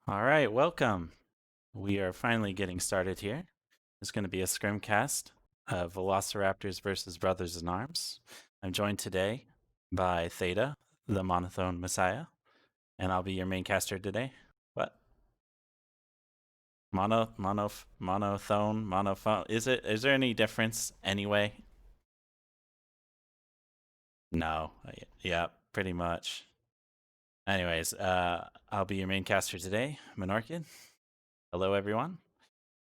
All right, welcome. We are finally getting started here. It's going to be a ScrimCast of Velociraptors versus Brothers in Arms. I'm joined today by Theta, the Monothone Messiah, and I'll be your main caster today. What? Monothone, monophone. Is there any difference anyway? No. Yeah, pretty much. Anyways, I'll be your main caster today, Monorchid. Hello, everyone.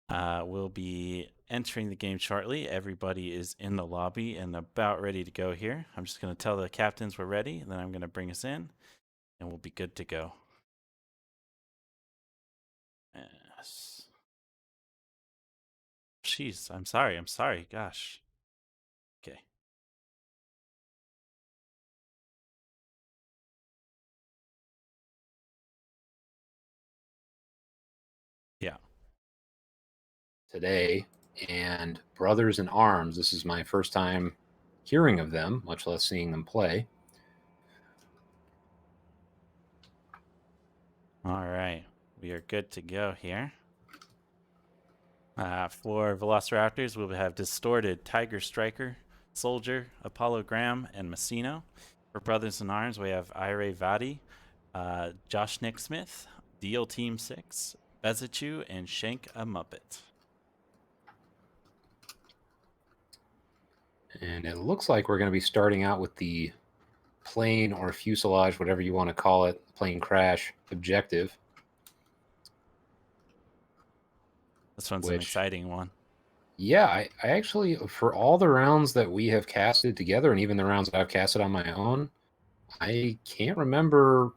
We'll be entering the game shortly. Everybody is in the lobby and about ready to go here. I'm just going to tell the captains we're ready, and then I'm going to bring us in, and we'll be good to go. Yes. Jeez, I'm sorry. Gosh. Okay. Yeah. Today, and Brothers in Arms. This is my first time hearing of them, much less seeing them play. All right. We are good to go here. For Velociraptors, we'll have Distorted, Tiger Striker, Soldier, Apollo Graham, and Messino. For Brothers in Arms, we have Ire Vadi, Josh Nick Smith, Deal Team 6, Bezichu, and Shank a Muppet. And it looks like we're going to be starting out with the plane or fuselage, whatever you want to call it, plane crash objective. This one's an exciting one. Yeah, I actually, for all the rounds that we have casted together, and even the rounds that I've casted on my own, I can't remember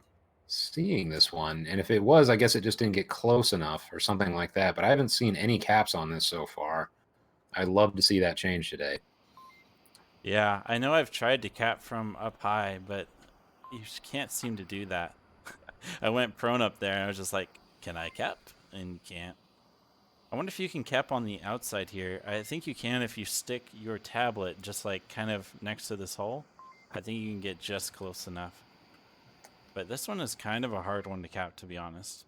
seeing this one. And if it was, I guess it just didn't get close enough or something like that. But I haven't seen any caps on this so far. I'd love to see that change today. Yeah, I know I've tried to cap from up high, but you just can't seem to do that. I went prone up there and I was just like, can I cap? And you can't. I wonder if you can cap on the outside here. I think you can if you stick your tablet just like kind of next to this hole. I think you can get just close enough. But this one is kind of a hard one to cap, to be honest.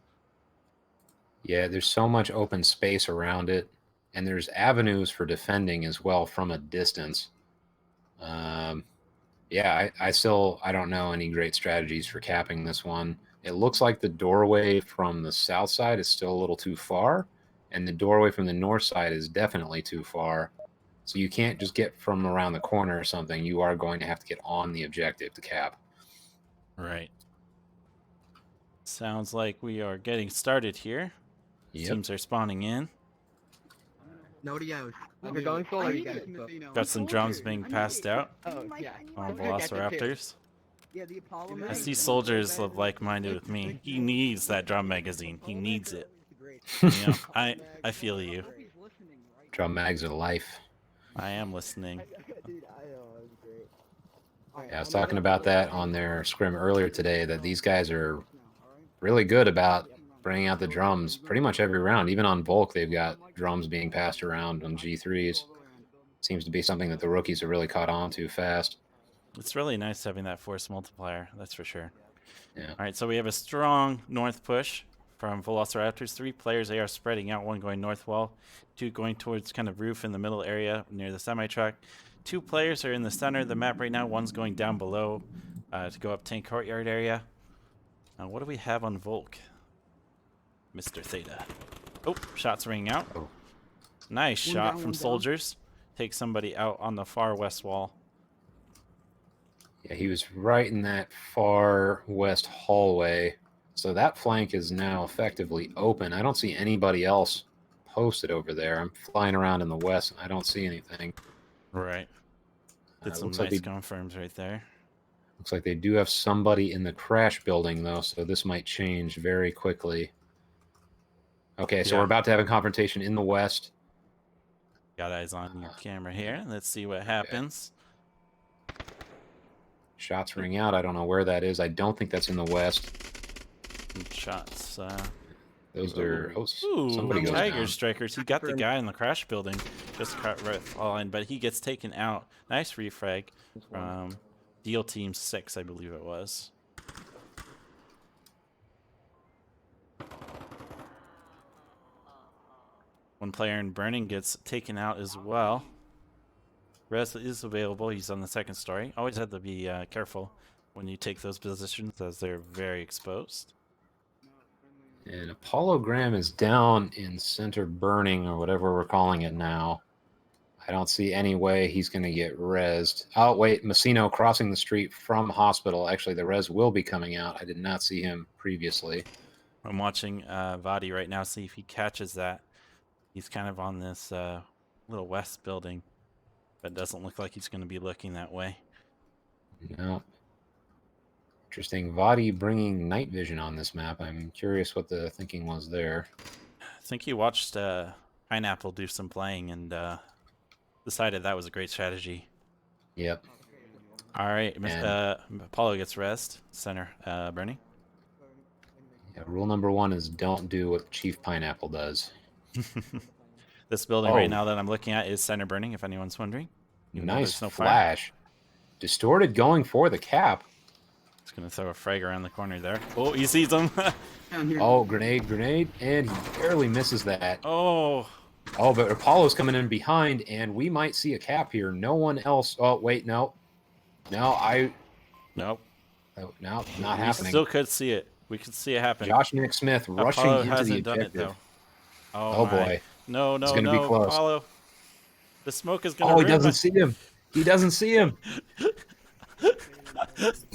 Yeah, there's so much open space around it, and there's avenues for defending as well from a distance. Yeah, I don't know any great strategies for capping this one. It looks like the doorway from the south side is still a little too far, and the doorway from the north side is definitely too far. So you can't just get from around the corner or something. You are going to have to get on the objective to cap. Right. Sounds like we are getting started here. Yep. Teams are spawning in. We're going for Got some drums being passed out Oh, yeah. on Velociraptors. Yeah, the Apollo. I see soldiers of like-minded with me. He needs that drum magazine. He needs it. You know, I feel you. Drum mags are life. I am listening. Yeah, I was talking about that on their scrim earlier today, that these guys are really good about bringing out the drums pretty much every round. Even on bulk, they've got drums being passed around on G3s. Seems to be something that the rookies have really caught on to fast. It's really nice having that force multiplier, that's for sure. Yeah. All right, so we have a strong north push from Velociraptors. 3 players, they are spreading out, 1 going north wall, 2 going towards kind of roof in the middle area near the semi-truck. 2 players are in the center of the map right now. 1's going down below to go up tank courtyard area. Now, what do we have on Volk? Mr. Theta. Oh, shots ringing out. Oh. Nice shot from soldiers. Take somebody out on the far west wall. Yeah, he was right in that far west hallway. So that flank is now effectively open. I don't see anybody else posted over there. I'm flying around in the west, and I don't see anything. Right. Did some nice confirms right there. Looks like they do have somebody in the crash building, though, so this might change very quickly. Okay, so we're about to have a confrontation in the west. Got eyes on your camera here. Let's see what happens. Shots ring out. I don't know where that is. I don't think that's in the west. Shots. Those are... Oh, ooh, somebody goes Tiger down. Strikers. He got the guy in the crash building. Just caught right falling, but he gets taken out. Nice refrag from Deal Team 6, I believe it was. One player in burning gets taken out as well. Res is available. He's on the second story. Always have to be careful when you take those positions, as they're very exposed. And Apollogram is down in center burning, or whatever we're calling it now. I don't see any way he's going to get rezzed. Oh, wait, Messino crossing the street from hospital. Actually, the res will be coming out. I did not see him previously. I'm watching Vadi right now, see if he catches that. He's kind of on this little west building, but it doesn't look like he's going to be looking that way. No. Interesting. Vadi bringing night vision on this map. I'm curious what the thinking was there. I think he watched Pineapple do some playing and decided that was a great strategy. Yep. All right, And- Apollo gets rest. Center burning. Yeah, rule number 1 is don't do what Chief Pineapple does. This building right Oh. now that I'm looking at is center burning, if anyone's wondering. Even though Nice there's no fire. flash. Distorted going for the cap. Just going to throw a frag around the corner there. Oh, he sees him. Down here. Oh, grenade, and he barely misses that. Oh, Oh, but Apollo's coming in behind, and we might see a cap here. No one else. Oh, wait, no. No, nope. oh, no, not We happening. still could see it. We could see it happen. Josh Nick Smith rushing Apollo into the hasn't done it, objective. though. Oh, my. boy. No, It's no, gonna be no, close. Apollo. The smoke is going to Oh, he ruin doesn't see him. He doesn't see him.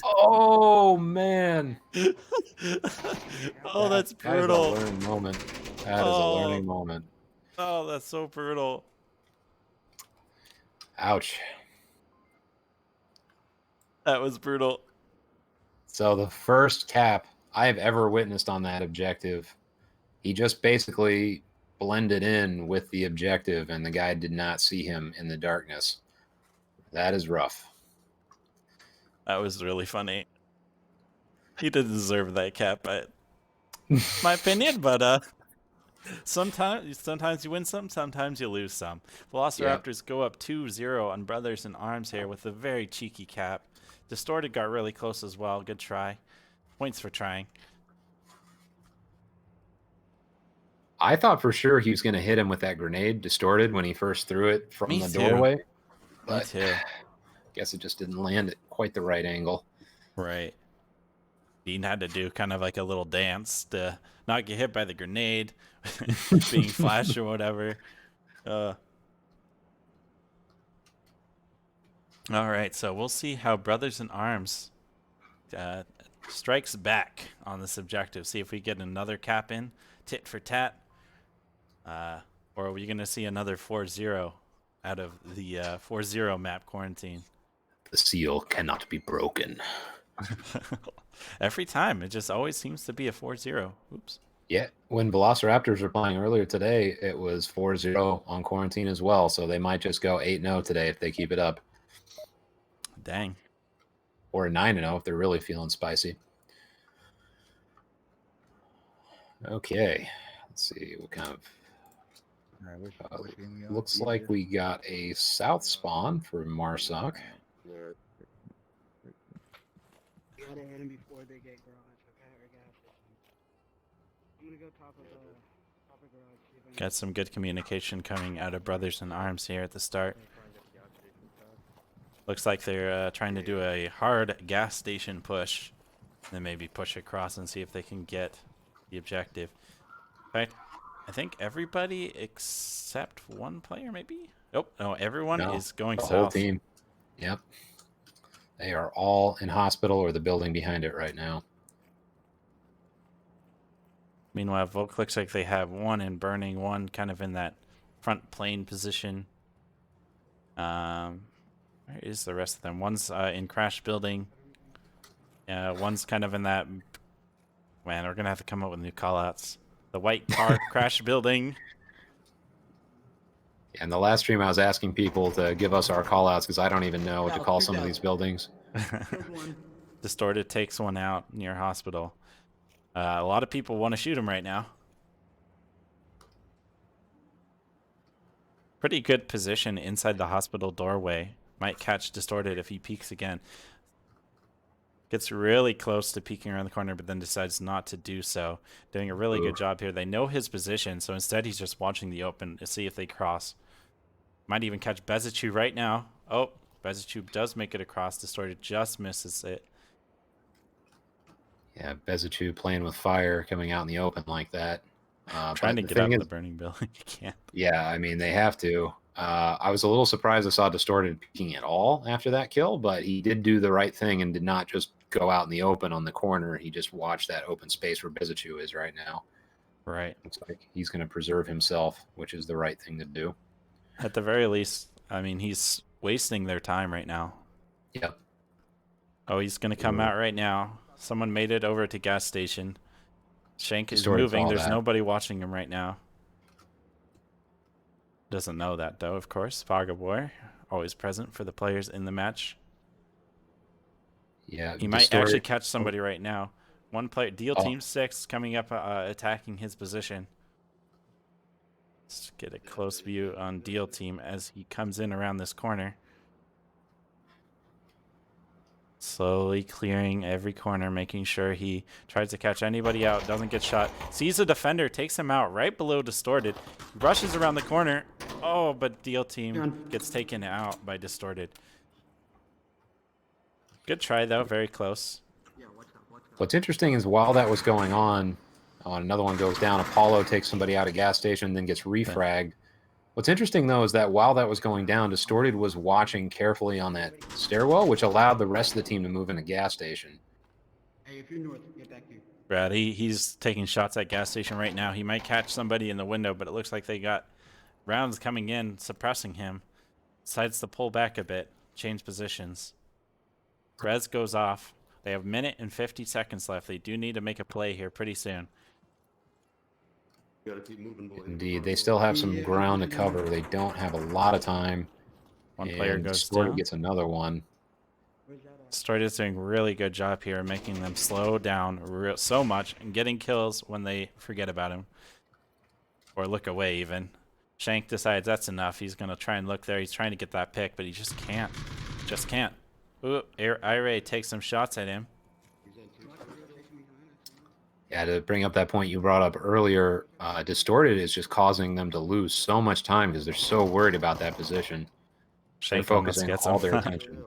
Oh, man. Oh, that's That is a brutal. learning moment. That is a Oh. learning moment. Oh, that's so brutal. Ouch. That was brutal. So the first cap I have ever witnessed on that objective, he just basically blended in with the objective, and the guy did not see him in the darkness. That is rough. That was really funny. He didn't deserve that cap, but my opinion. But sometimes you win some, sometimes you lose some. Velociraptors go up 2-0 on Brothers in Arms here with a very cheeky cap. Distorted got really close as well. Good try. Points for trying. I thought for sure he was going to hit him with that grenade, Distorted, when he first threw it from Me the too. doorway. Me But too. guess it just didn't land at quite the right angle. Right. Dean had to do kind of like a little dance to not get hit by the grenade, being flashed or whatever. All right, so we'll see how Brothers in Arms strikes back on this objective. See if we get another cap in, tit for tat. Or are we going to see another 4-0 out of the 4-0 map quarantine? The seal cannot be broken. Every time, it just always seems to be a 4-0. Oops. Yeah, when Velociraptors were playing earlier today, it was 4-0 on quarantine as well, so they might just go 8-0 today if they keep it up. Dang. Or 9-0 if they're really feeling spicy. Okay, let's see what kind of... looks like we got a south spawn for Marsoc. You gotta hit him before they get garage, okay? Or gas station. I'm gonna go top of garage. See if I Got some good communication coming out of Brothers in Arms here at the start. Looks like they're trying to do a hard gas station push. Then maybe push across and see if they can get the objective. In fact, I think everybody except one player, maybe? Oh, no, everyone No, is going the south. whole team. Yep. They are all in hospital or the building behind it right now. Meanwhile, Volk looks like they have one in burning, one kind of in that front plane position. Where is the rest of them? One's in crash building. One's kind of in that... Man, we're going to have to come up with new callouts. The white car crash building. And the last stream I was asking people to give us our call outs because I don't even know what to call some of these buildings. Killed one. Distorted takes one out near hospital. A lot of people want to shoot him right now. Pretty good position inside the hospital doorway. Might catch Distorted if he peeks again. Gets really close to peeking around the corner, but then decides not to do so. Doing a really good job here. They know his position, so instead he's just watching the open to see if they cross. Might even catch Bezichu right now. Oh, Bezichu does make it across. Distorted just misses it. Yeah, Bezichu playing with fire, coming out in the open like that. Trying to but the get out thing of is, the burning building. You can't. yeah, I mean, they have to. I was a little surprised I saw Distorted peeking at all after that kill, but he did do the right thing and did not just go out in the open on the corner. He just watched that open space where Bezichu is right now. Right. Looks like he's going to preserve himself, which is the right thing to do. At the very least, I mean, he's wasting their time right now. Yep. Oh, he's going to come out right now. Someone made it over to gas station. Shank is Distorted moving. saw There's that. nobody watching him right now. Doesn't know that, though, of course. Pagaboy, always present for the players in the match. Yeah, He might actually catch somebody right now. One player, Deal Team 6, coming up, attacking his position. Let's get a close view on Deal Team as he comes in around this corner. Slowly clearing every corner, making sure he tries to catch anybody out, doesn't get shot. Sees a defender, takes him out right below Distorted. Rushes around the corner. Oh, but Deal Team gets taken out by Distorted. Good try, though. Very close. What's interesting is while that was going on, another one goes down. Apollo takes somebody out of gas station, then gets refragged. What's interesting, though, is that while that was going down, Distorted was watching carefully on that stairwell, which allowed the rest of the team to move in a gas station. Hey, if you're north, get back here. Brad, he's taking shots at gas station right now. He might catch somebody in the window, but it looks like they got rounds coming in, suppressing him. Decides to pull back a bit, change positions. Rez goes off. They have a minute and 50 seconds left. They do need to make a play here pretty soon. Gotta keep moving, boys. Indeed, they still have some ground to cover. They don't have a lot of time. One player goes Distorted down. gets another one. Distorted's doing a really good job here, making them slow down so much and getting kills when they forget about him. Or look away, even. Shank decides that's enough. He's going to try and look there. He's trying to get that pick, but he just can't. Just can't. Ooh, Ire takes some shots at him. Yeah, to bring up that point you brought up earlier, Distorted is just causing them to lose so much time because they're so worried about that position. Shank They're almost focusing gets all him. their attention.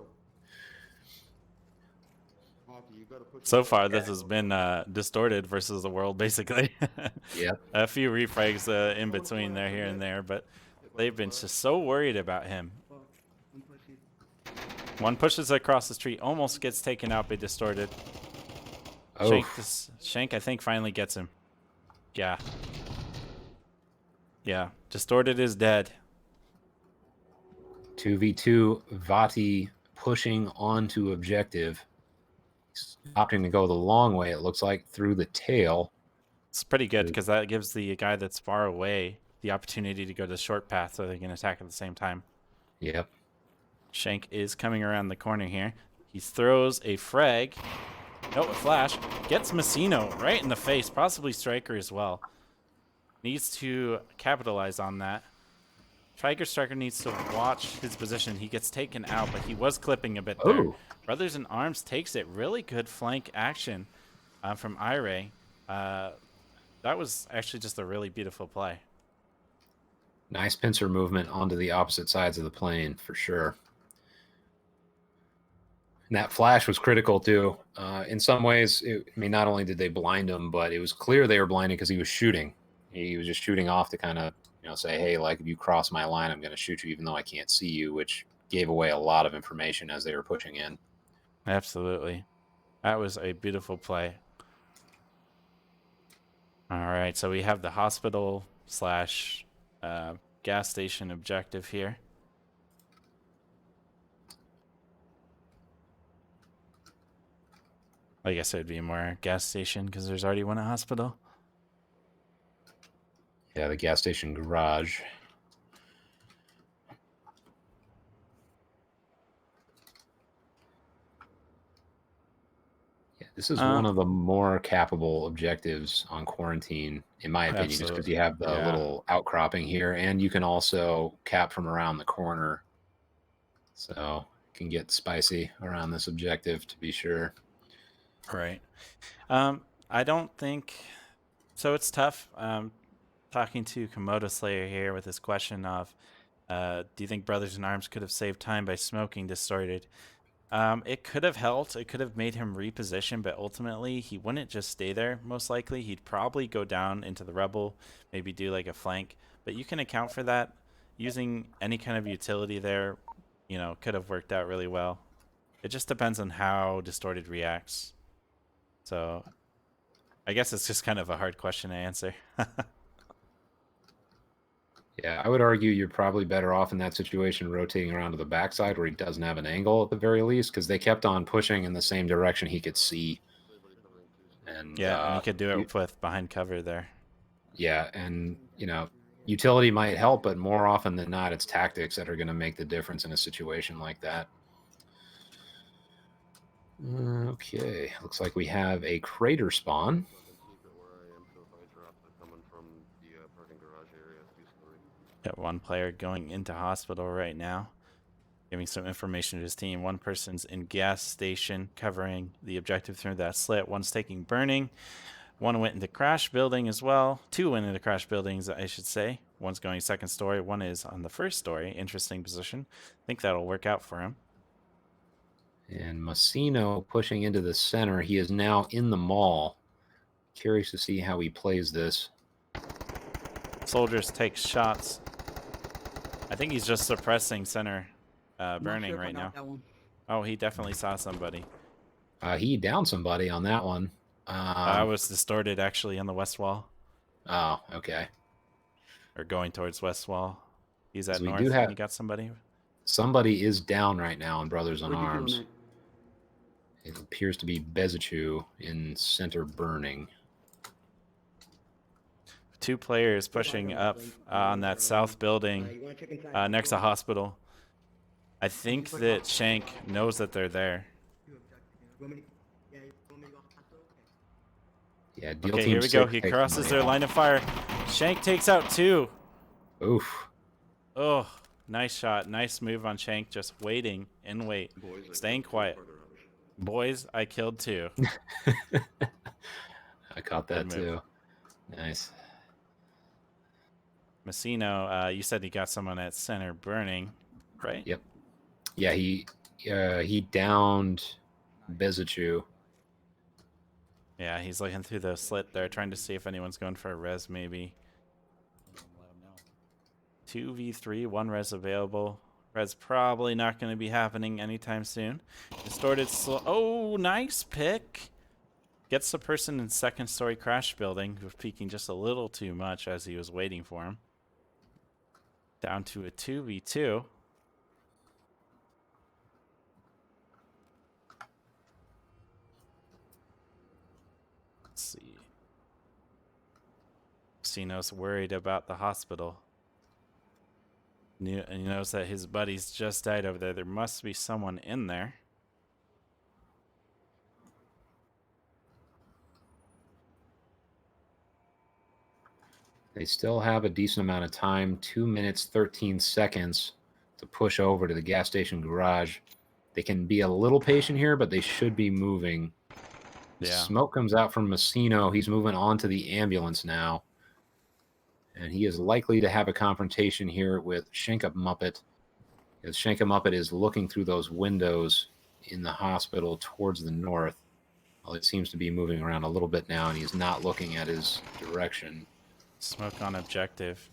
So far, this has been Distorted versus the world, basically. Yep. A few refrags in between there, here and there, but they've been just so worried about him. One pushes across the street, almost gets taken out by Distorted. Oh, Shank, I think, finally gets him. Yeah. Yeah, Distorted is dead. 2v2, Vati pushing onto objective. He's opting to go the long way, it looks like, through the tail. It's pretty good because that gives the guy that's far away the opportunity to go the short path so they can attack at the same time. Yep. Shank is coming around the corner here. He throws a frag. Nope, a flash. Gets Messino right in the face, possibly Striker as well. Needs to capitalize on that. Striker needs to watch his position. He gets taken out, but he was clipping a bit there. Oh. Brothers in Arms takes it. Really good flank action from Ire. That was actually just a really beautiful play. Nice pincer movement onto the opposite sides of the plane, for sure. And that flash was critical, too. In some ways, I mean, not only did they blind him, but it was clear they were blinded because he was shooting. He was just shooting off to kind of, say, hey, like, if you cross my line, I'm going to shoot you even though I can't see you, which gave away a lot of information as they were pushing in. Absolutely. That was a beautiful play. All right, so we have the hospital / gas station objective here. I guess it would be more gas station because there's already one at hospital. Yeah, the gas station garage. Yeah, this is one of the more capable objectives on quarantine, in my opinion, just because you have the little outcropping here, and you can also cap from around the corner. So it can get spicy around this objective, to be sure. Right. I don't think so. It's tough. Talking to Komodo Slayer here with this question of, do you think Brothers in Arms could have saved time by smoking Distorted? It could have helped. It could have made him reposition, but ultimately he wouldn't just stay there. Most likely, he'd probably go down into the Rebel, maybe do like a flank. But you can account for that using any kind of utility there. You know, could have worked out really well. It just depends on how Distorted reacts. So, I guess it's just kind of a hard question to answer. Yeah, I would argue you're probably better off in that situation rotating around to the backside where he doesn't have an angle at the very least, because they kept on pushing in the same direction he could see. And Yeah, and he could do it with behind cover there. yeah, and you know, utility might help, but more often than not, it's tactics that are going to make the difference in a situation like that. Okay, looks like we have a crater spawn. Got one player going into hospital right now, giving some information to his team. One person's in gas station covering the objective through that slit. One's taking burning. One went into crash building as well. Two went into crash buildings, I should say. One's going second story. One is on the first story. Interesting position. I think that'll work out for him. And Massino pushing into the center. He is now in the mall. Curious to see how he plays this. Soldiers take shots. I think he's just suppressing center burning right now. Oh, he definitely saw somebody. He downed somebody on that one. I was Distorted actually on the west wall. Oh, okay. Or going towards west wall. He's at We north do have and he got somebody. Somebody is down right now in Brothers in Arms. It appears to be Bezichu in center burning. Two players pushing up on that south building next to hospital. I think that Shank knows that they're there. Yeah, deal okay, team here we go. 6 He takes crosses somebody their out. line of fire. Shank takes out two. Oof. Oh, nice shot. Nice move on Shank. Just waiting and wait. Staying quiet. Boys, I killed two. I caught that too. Nice. Massino, you said he got someone at center burning, right? Yep. Yeah, he downed Bezichu. Yeah, he's looking through the slit there, trying to see if anyone's going for a res, maybe. 2v3, one res available. Res probably not going to be happening anytime soon. Distorted slow. Oh, nice pick. Gets the person in second story crash building, who was peeking just a little too much as he was waiting for him. Down to a 2v2. Let's see. Sino's worried about the hospital. He knows that his buddies just died over there. There must be someone in there. They still have a decent amount of time, 2 minutes, 13 seconds to push over to the gas station garage. They can be a little patient here, but they should be moving. Yeah. Smoke comes out from Massino. He's moving on to the ambulance now. And he is likely to have a confrontation here with Shanka Muppet. Because Shanka Muppet is looking through those windows in the hospital towards the north. Well, it seems to be moving around a little bit now, and he's not looking at his direction. Smoke on objective.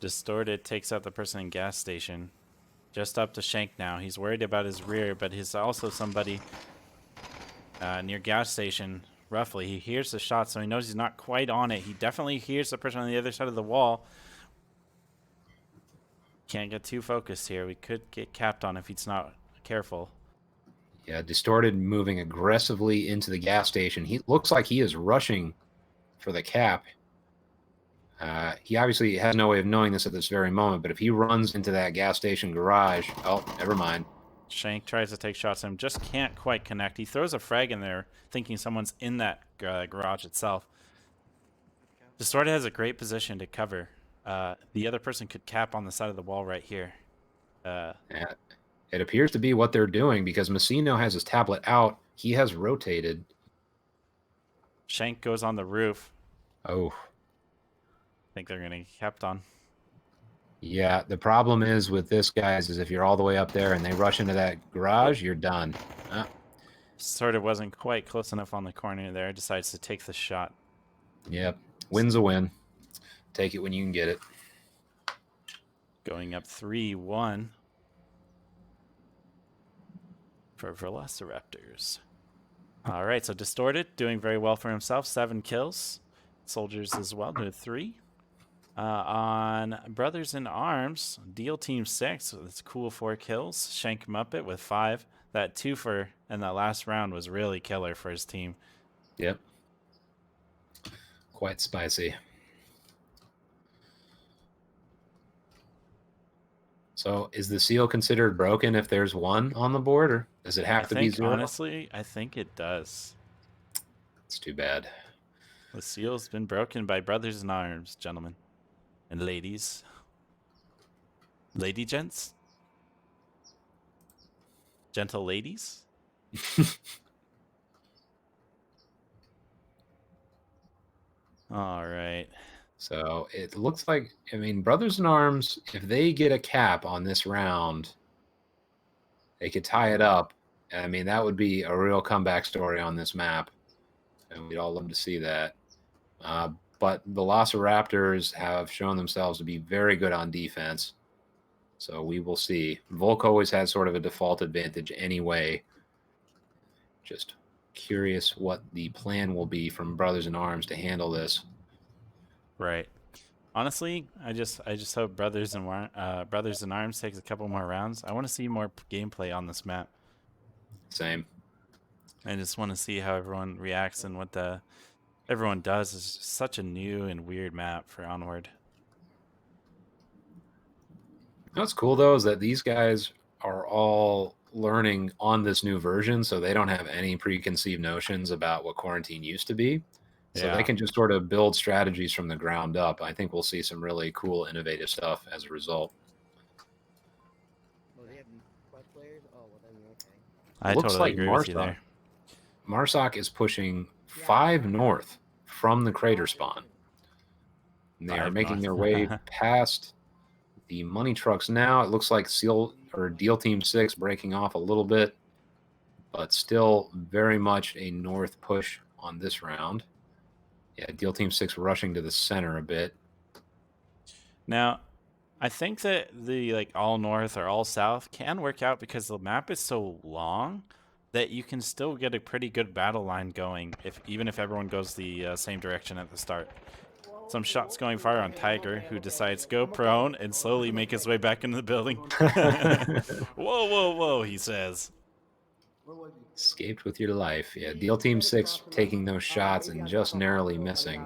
Distorted takes out the person in gas station. Just up to Shank now. He's worried about his rear, but he's also somebody near gas station, roughly. He hears the shot, so he knows he's not quite on it. He definitely hears the person on the other side of the wall. Can't get too focused here. We could get capped on if he's not careful. Yeah, Distorted moving aggressively into the gas station. He looks like he is rushing for the cap. He obviously has no way of knowing this at this very moment, but if he runs into that gas station garage, oh, never mind. Shank tries to take shots at him, just can't quite connect. He throws a frag in there, thinking someone's in that garage itself. Distorted has a great position to cover. The other person could cap on the side of the wall right here. Yeah, it appears to be what they're doing because Massino has his tablet out. he has rotated. Shank goes on the roof. Oh, I think they're going to get kept on. yeah. The problem is with this, guys, is if you're all the way up there and they rush into that garage, you're done. Sort of wasn't quite close enough on the corner there. Decides to take the shot. Yep. Win's a win. Take it when you can get it. Going up 3-1 for V3locirapt0rs. All right, so Distorted doing very well for himself. 7 kills. Soldiers as well, to 3. On Brothers in Arms, Deal Team 6, it's cool 4 kills. Shank Muppet with 5. That twofer in that last round was really killer for his team. Yep. Quite spicy. So is the seal considered broken if there's 1 on the board, or does it have to be 0? Honestly, I think it does. It's too bad. The seal's been broken by Brothers in Arms, gentlemen and ladies. Lady gents? Gentle ladies? All right. So it looks like, I mean, Brothers in Arms, if they get a cap on this round, they could tie it up. I mean, that would be a real comeback story on this map. And we'd all love to see that. But the Velociraptors have shown themselves to be very good on defense. So we will see. Volk always had sort of a default advantage anyway. Just curious what the plan will be from Brothers in Arms to handle this. Right. Honestly, I just hope Brothers in Arms takes a couple more rounds. I want to see more gameplay on this map. Same. I just want to see how everyone reacts and what everyone does. Is such a new and weird map for Onward. What's cool though is that these guys are all learning on this new version, so they don't have any preconceived notions about what quarantine used to be. So they can just sort of build strategies from the ground up. I think we'll see some really cool, innovative stuff as a result. Oh, they have quest players? Oh, well then, okay. I Looks totally like agree with you there. Marsoc is pushing 5 north from the crater spawn. And they are making their way past the money trucks now. It looks like Deal Team 6 breaking off a little bit, but still very much a north push on this round. Yeah, Deal Team 6 rushing to the center a bit. Now, I think that the all north or all south can work out because the map is so long that you can still get a pretty good battle line going even if everyone goes the same direction at the start. Some shots going fire on Tiger, who decides to go prone and slowly make his way back into the building. Whoa, whoa, whoa, he says. Escaped with your life. Yeah, Deal Team 6 taking those shots and just narrowly missing.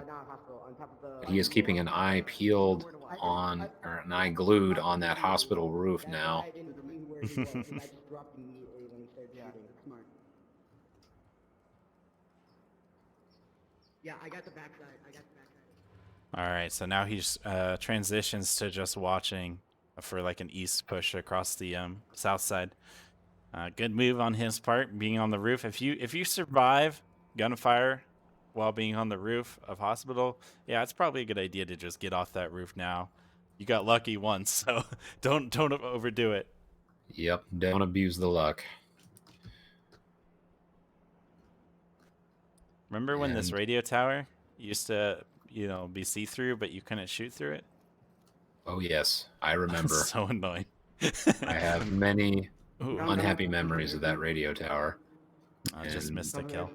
He is keeping an eye peeled on, or an eye glued on that hospital roof now. Yeah, I got the backside. All right, so now he's transitions to just watching for like an east push across the south side. Good move on his part, being on the roof. If you survive gunfire while being on the roof of hospital, yeah, it's probably a good idea to just get off that roof now. You got lucky once, so don't overdo it. Yep, don't abuse the luck. Remember when this radio tower used to, be see-through, but you couldn't shoot through it? Oh yes, I remember. So annoying. I have many unhappy memories of that radio tower. I just missed a kill.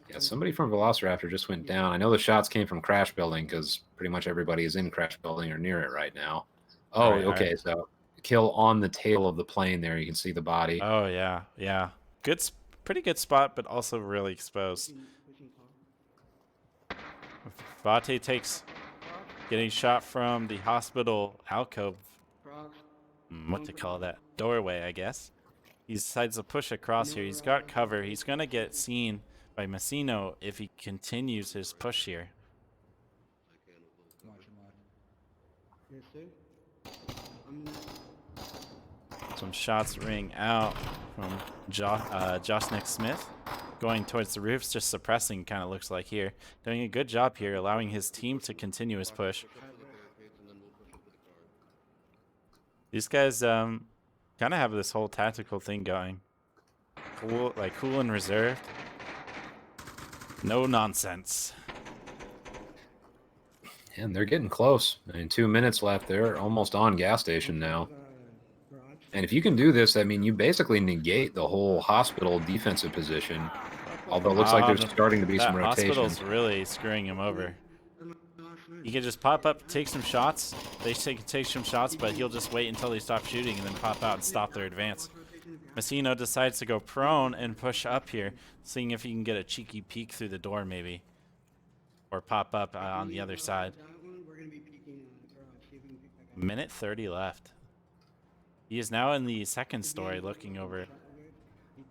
Yeah, somebody from Velociraptor just went down. I know the shots came from Crash Building because pretty much everybody is in Crash Building or near it right now. Oh, right, okay. Right. So kill on the tail of the plane there. You can see the body. Oh, yeah. Pretty good spot, but also really exposed. Vate takes getting shot from the hospital alcove. What to call that? Doorway, I guess. He decides to push across here. He's got cover. He's going to get seen by Messino if he continues his push here. Some shots ring out from Josnick Smith. Going towards the roofs, just suppressing, kind of looks like here. Doing a good job here, allowing his team to continue his push. These guys kind of have this whole tactical thing going. Cool, like cool and reserved. No nonsense. And they're getting close. I mean, 2 minutes left. They're almost on gas station now. And if you can do this, I mean, you basically negate the whole hospital defensive position. Although it looks like there's starting to be some that rotation. hospital's really screwing him over. He can just pop up, take some shots. They take some shots, but he'll just wait until they stop shooting and then pop out and stop their advance. Messino decides to go prone and push up here, seeing if he can get a cheeky peek through the door maybe. Or pop up on the other side. Minute 30 left. He is now in the second story looking over.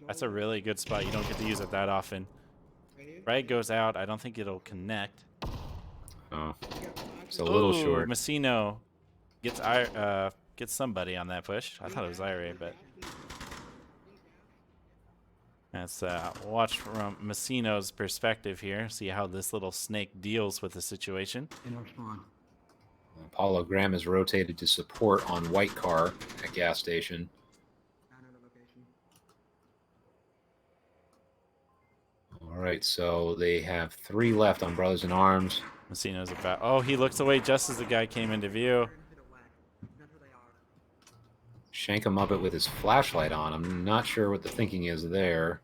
That's a really good spot. You don't get to use it that often. Frag goes out. I don't think it'll connect. Oh, it's a little short. Messino gets somebody on that push. I thought it was Ira, but let's watch from Messino's perspective here. See how this little snake deals with the situation. Apollo Graham is rotated to support on white car at gas station. All right, so they have 3 left on Brothers in Arms. Messino's about. Oh, he looks away just as the guy came into view. Shank him up it with his flashlight on. I'm not sure what the thinking is there.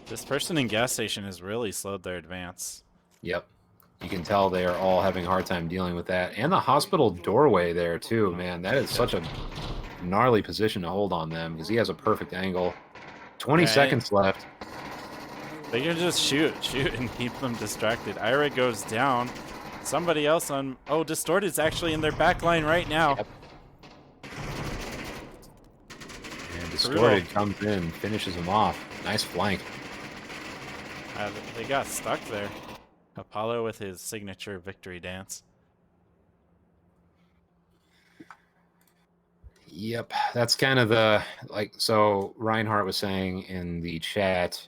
This person in gas station has really slowed their advance. Yep. You can tell they are all having a hard time dealing with that. And the hospital doorway there, too, man. That is such a gnarly position to hold on them because he has a perfect angle. 20 seconds left. They can just shoot and keep them distracted. Ira goes down. Somebody else on... Oh, Distorted's actually in their back line right now. Yep. And Distorted comes in, finishes him off. Nice flank. They got stuck there. Apollo with his signature victory dance. Yep, that's kind of the, like, so Reinhardt was saying in the chat,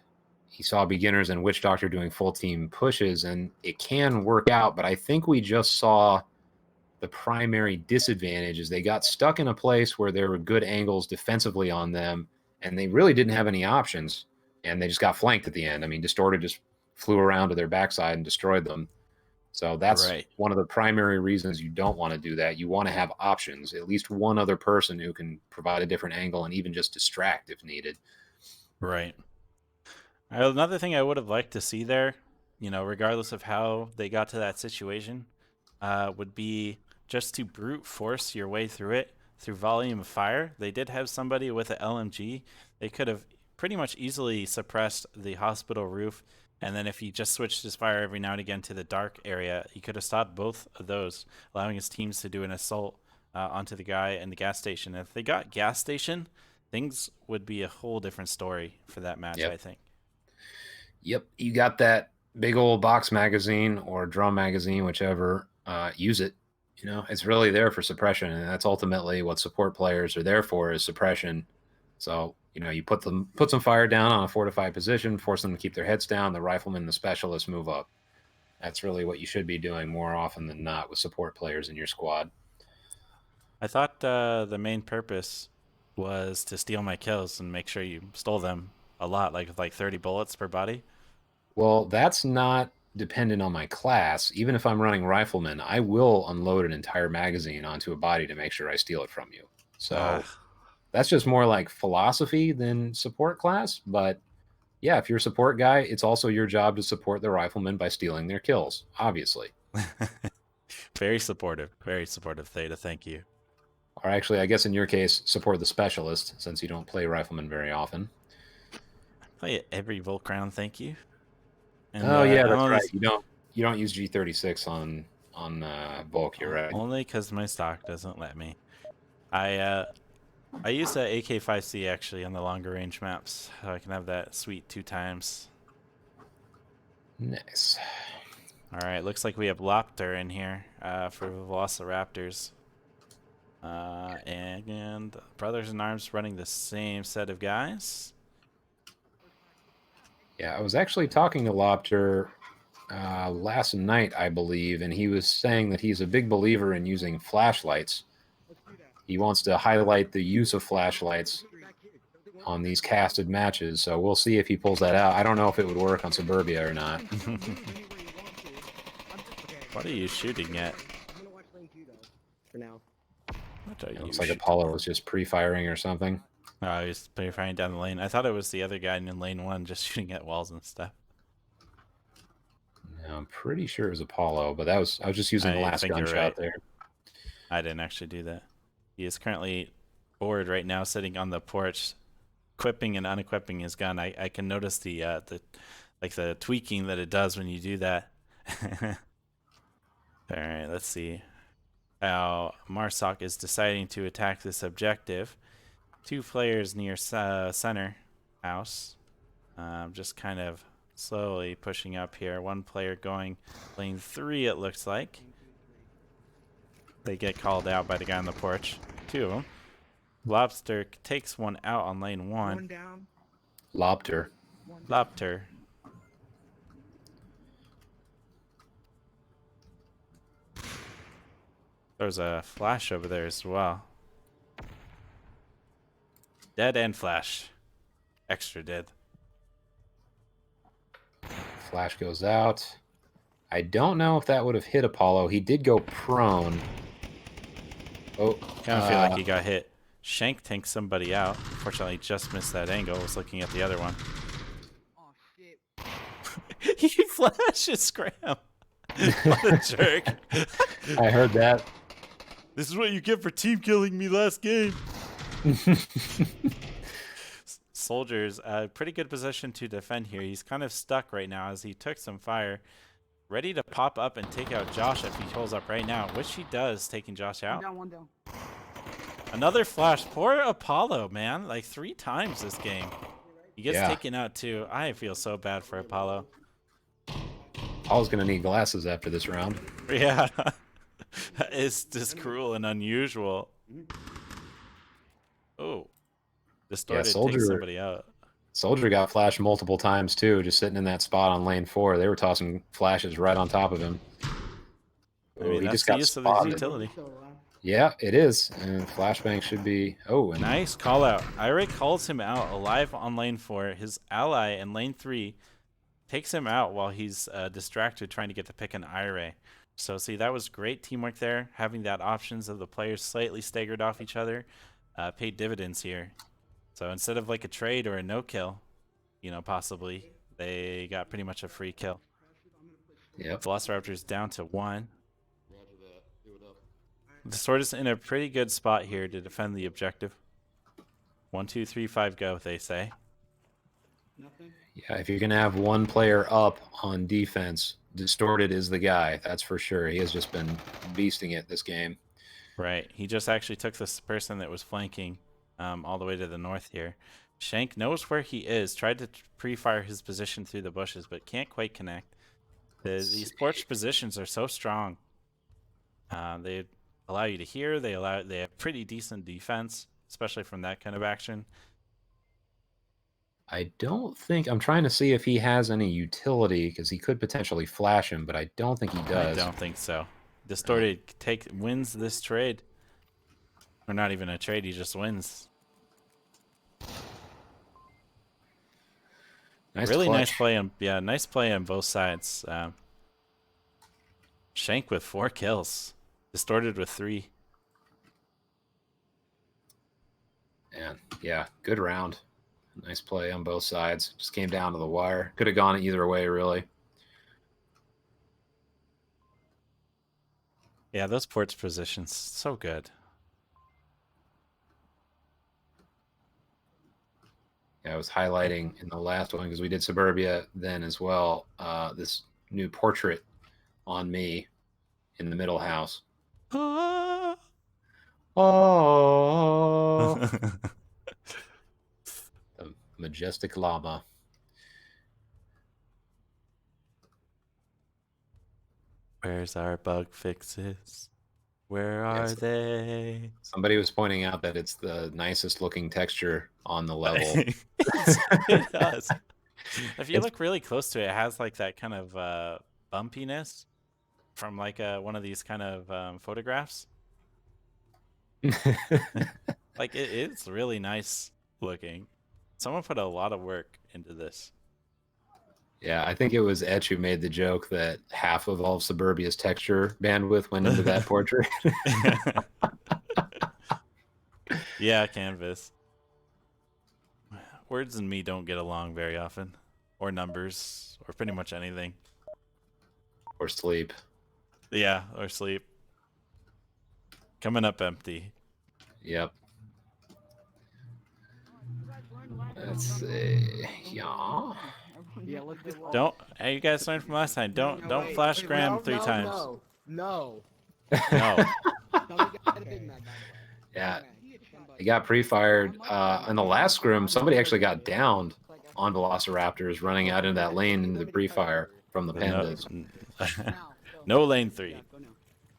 he saw beginners and Witch Doctor doing full team pushes, and it can work out, but I think we just saw the primary disadvantage is they got stuck in a place where there were good angles defensively on them, and they really didn't have any options, and they just got flanked at the end. I mean, Distorted just flew around to their backside and destroyed them. So that's one of the primary reasons you don't want to do that. You want to have options, at least one other person who can provide a different angle and even just distract if needed. Right. Another thing I would have liked to see there, you know, regardless of how they got to that situation, would be just to brute force your way through it through volume of fire. They did have somebody with an LMG. They could have pretty much easily suppressed the hospital roof. And then if he just switched his fire every now and again to the dark area, he could have stopped both of those, allowing his teams to do an assault onto the guy in the gas station. If they got gas station, things would be a whole different story for that match, I think. Yep, you got that big old box magazine or drum magazine, whichever, use it. You know, it's really there for suppression, and that's ultimately what support players are there for, is suppression. So, you know, you put some fire down on a fortified position, force them to keep their heads down, the riflemen, the specialists move up. That's really what you should be doing more often than not with support players in your squad. I thought the main purpose was to steal my kills and make sure you stole them a lot, like 30 bullets per body. Well, that's not dependent on my class. Even if I'm running rifleman, I will unload an entire magazine onto a body to make sure I steal it from you. So that's just more like philosophy than support class. But yeah, if you're a support guy, it's also your job to support the riflemen by stealing their kills, obviously. Very supportive, Theta. Thank you. Or actually, I guess in your case, support the specialist, since you don't play rifleman very often. I play every Volk round, thank you. And, yeah, that's right. You don't use G36 on Volk. You're right. Only because my stock doesn't let me. I use the AK-5C actually on the longer range maps, so I can have that sweet 2 times. Nice. All right, looks like we have Lopter in here for V3locirapt0rs. And Brothers in Arms running the same set of guys. Yeah, I was actually talking to Lobster last night, I believe, and he was saying that he's a big believer in using flashlights. Let's do that. He wants to highlight the use of flashlights on these casted matches, so we'll see if he pulls that out. I don't know if it would work on Suburbia or not. What are you shooting at? I'm gonna watch lane 2 though, for now. What are It you looks like shooting Apollo at? was just pre-firing or something. Oh, he's firing down the lane. I thought it was the other guy in lane 1 just shooting at walls and stuff. No, I'm pretty sure it was Apollo, but I was just using the I last think you're gunshot right. there. I didn't actually do that. He is currently bored right now, sitting on the porch, equipping and unequipping his gun. I can notice the tweaking that it does when you do that. All right, let's see how Marsoc is deciding to attack this objective. 2 players near center house, just kind of slowly pushing up here. 1 player going lane 3, it looks like. They get called out by the guy on the porch. 2 of them. Lobster takes 1 out on lane 1. 1 down. Lobster. 1 down. Lobster. There's a flash over there as well. Dead and flash. Extra dead. Flash goes out. I don't know if that would have hit Apollo. He did go prone. Oh, Kind of feel like he got hit. Shank tanks somebody out. Fortunately, just missed that angle. Was looking at the other one. Oh shit. He flashes Scram. What a jerk. I heard that. This is what you get for team killing me last game. Soldiers, pretty good position to defend here. He's kind of stuck right now as he took some fire. Ready to pop up and take out Josh if he pulls up right now, which he does, taking Josh out. 1 down. Another flash. Poor Apollo, man. Like 3 times this game. He gets taken out too. I feel so bad for Apollo. Apollo's going to need glasses after this round. Yeah. It's just cruel and unusual. Oh. Distorted takes somebody out. Soldier got flashed multiple times too, just sitting in that spot on lane 4. They were tossing flashes right on top of him. I mean, he that's just the got use of his spotted. utility. Yeah, it is. And flashbang should be... Oh, and Nice call out. Ira calls him out alive on lane 4. His ally in lane 3 takes him out while he's distracted trying to get the pick on Ira. So, see, that was great teamwork there. Having that options of the players slightly staggered off each other paid dividends here. So instead of like a trade or a no-kill, you know, possibly, they got pretty much a free kill. Yep. Velociraptors down to 1. The sword is in a pretty good spot here to defend the objective. 1, 2, 3, 5, go, they say. Nothing. Yeah, if you're going to have one player up on defense, Distorted is the guy, that's for sure. He has just been beasting it this game. Right. He just actually took this person that was flanking all the way to the north here. Shank knows where he is. Tried to pre-fire his position through the bushes, but can't quite connect. These porch positions are so strong. They allow you to hear. They have pretty decent defense, especially from that kind of action. I don't think... I'm trying to see if he has any utility, because he could potentially flash him, but I don't think he does. I don't think so. Distorted wins this trade. Or not even a trade, he just wins. Really clutch. nice play on nice play on both sides. Shank with 4 kills. Distorted with 3. And yeah, good round. Nice play on both sides. Just came down to the wire. Could have gone either way, really. Yeah, those porch positions, so good. Yeah, I was highlighting in the last one, because we did Suburbia then as well, this new portrait on me in the middle house. Ah. Oh, the majestic llama. Where's our bug fixes? Where are they? Somebody was pointing out that it's the nicest looking texture on the level. It does. If you It's- look really close to it, it has like that kind of bumpiness from like one of these kind of photographs. Like it's really nice looking. Someone put a lot of work into this. Yeah, I think it was Etch who made the joke that half of all of Suburbia's texture bandwidth went into that portrait. Yeah, canvas. Words and me don't get along very often, or numbers, or pretty much anything. Or sleep. Yeah, or sleep. Coming up empty. Yep. Let's see. Yeah. Yeah, let's do Don't. Hey, you guys learned from last time. Don't wait, flash wait, Graham no, 3 no, times. No. No. Somebody got a Big Mac, by the way. Yeah. Okay. He got pre-fired. In the last scrim, somebody actually got downed on Velociraptors running out into that lane into the pre-fire from the pandas. No lane 3.